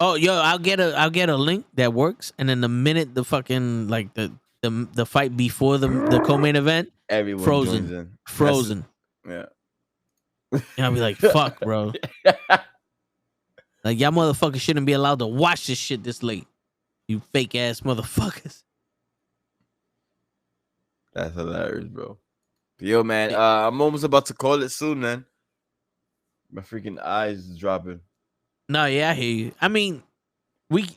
Oh, yo, I'll get a link that works, and then the minute the fucking like the fight before the co-main event, everyone frozen, joins in. frozen. Yeah. And I'll be like, fuck, bro. Like y'all motherfuckers shouldn't be allowed to watch this shit this late. You fake ass motherfuckers. That's hilarious, bro. But yo, man, I'm almost about to call it soon, man. My freaking eyes is dropping. No, yeah, I hear you. I mean,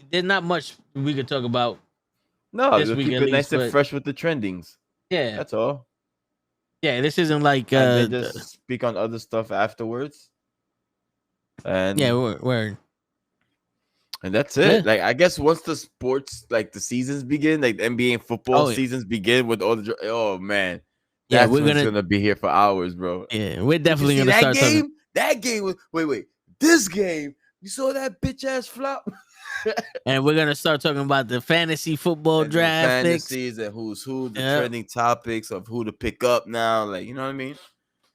there's not much we could talk about. No, this we'll week keep at it nice least, and fresh with the trendings. Yeah, That's all. Yeah, this isn't like and then just speak on other stuff afterwards. And yeah, word. And that's it. Like I guess once the sports, like the seasons begin, like the NBA and football seasons begin with all the man. Yeah, we're gonna be here for hours, bro. Yeah, we're definitely gonna start talking. That game was wait. This game, you saw that bitch ass flop. And we're gonna start talking about the fantasy football and draft, fantasies, and who's who, the trending topics of who to pick up now. Like you know what I mean?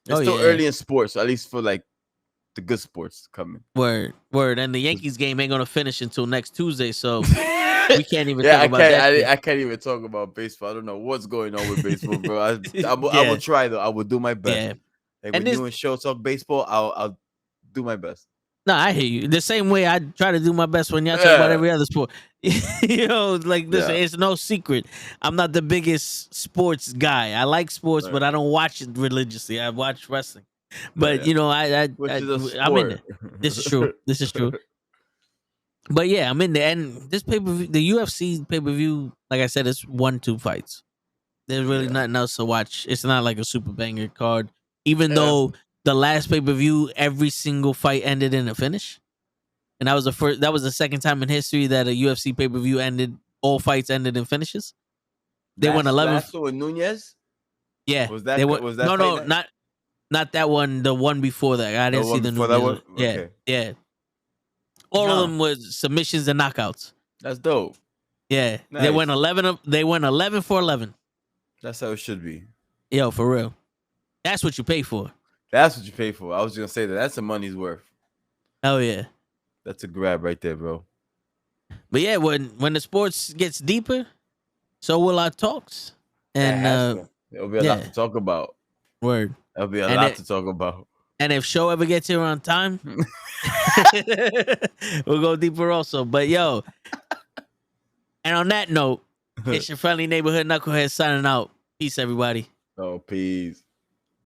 It's still early in sports, at least for like the good sports coming. Word. And the Yankees game ain't gonna finish until next Tuesday, so we can't even talk about that. I can't even talk about baseball. I don't know what's going on with baseball, bro. I will try though. I will do my best. Yeah. Like when you and Show talk baseball, I'll do my best. No, I hear you. The same way I try to do my best when y'all talk about every other sport. You know, like listen, it's no secret. I'm not the biggest sports guy. I like sports, but I don't watch it religiously. I watch wrestling. But you know, I'm in there. This is true. This is true. But yeah, I'm in there. And this pay-per-view, the UFC pay-per-view, like I said, it's 1-2 fights. There's really nothing else to watch. It's not like a super banger card. Even though the last pay-per-view, every single fight ended in a finish. And that was the second time in history that a UFC pay-per-view all fights ended in finishes. They won 11. Last with Nunez? Yeah. Was that no, not that one. The one before that. I didn't see the Nunez one. Okay. Yeah. All of them was submissions and knockouts. That's dope. Yeah. Nice. They went 11 for 11. That's how it should be. Yo, for real. That's what you pay for. That's what you pay for. I was just gonna say that's the money's worth. Oh yeah. That's a grab right there, bro. But yeah, when the sports gets deeper, so will our talks. And there'll be a lot to talk about. Word. There'll be a lot to talk about. And if Show ever gets here on time, we'll go deeper also. But yo, and on that note, it's your friendly neighborhood knucklehead signing out. Peace, everybody. Oh, peace.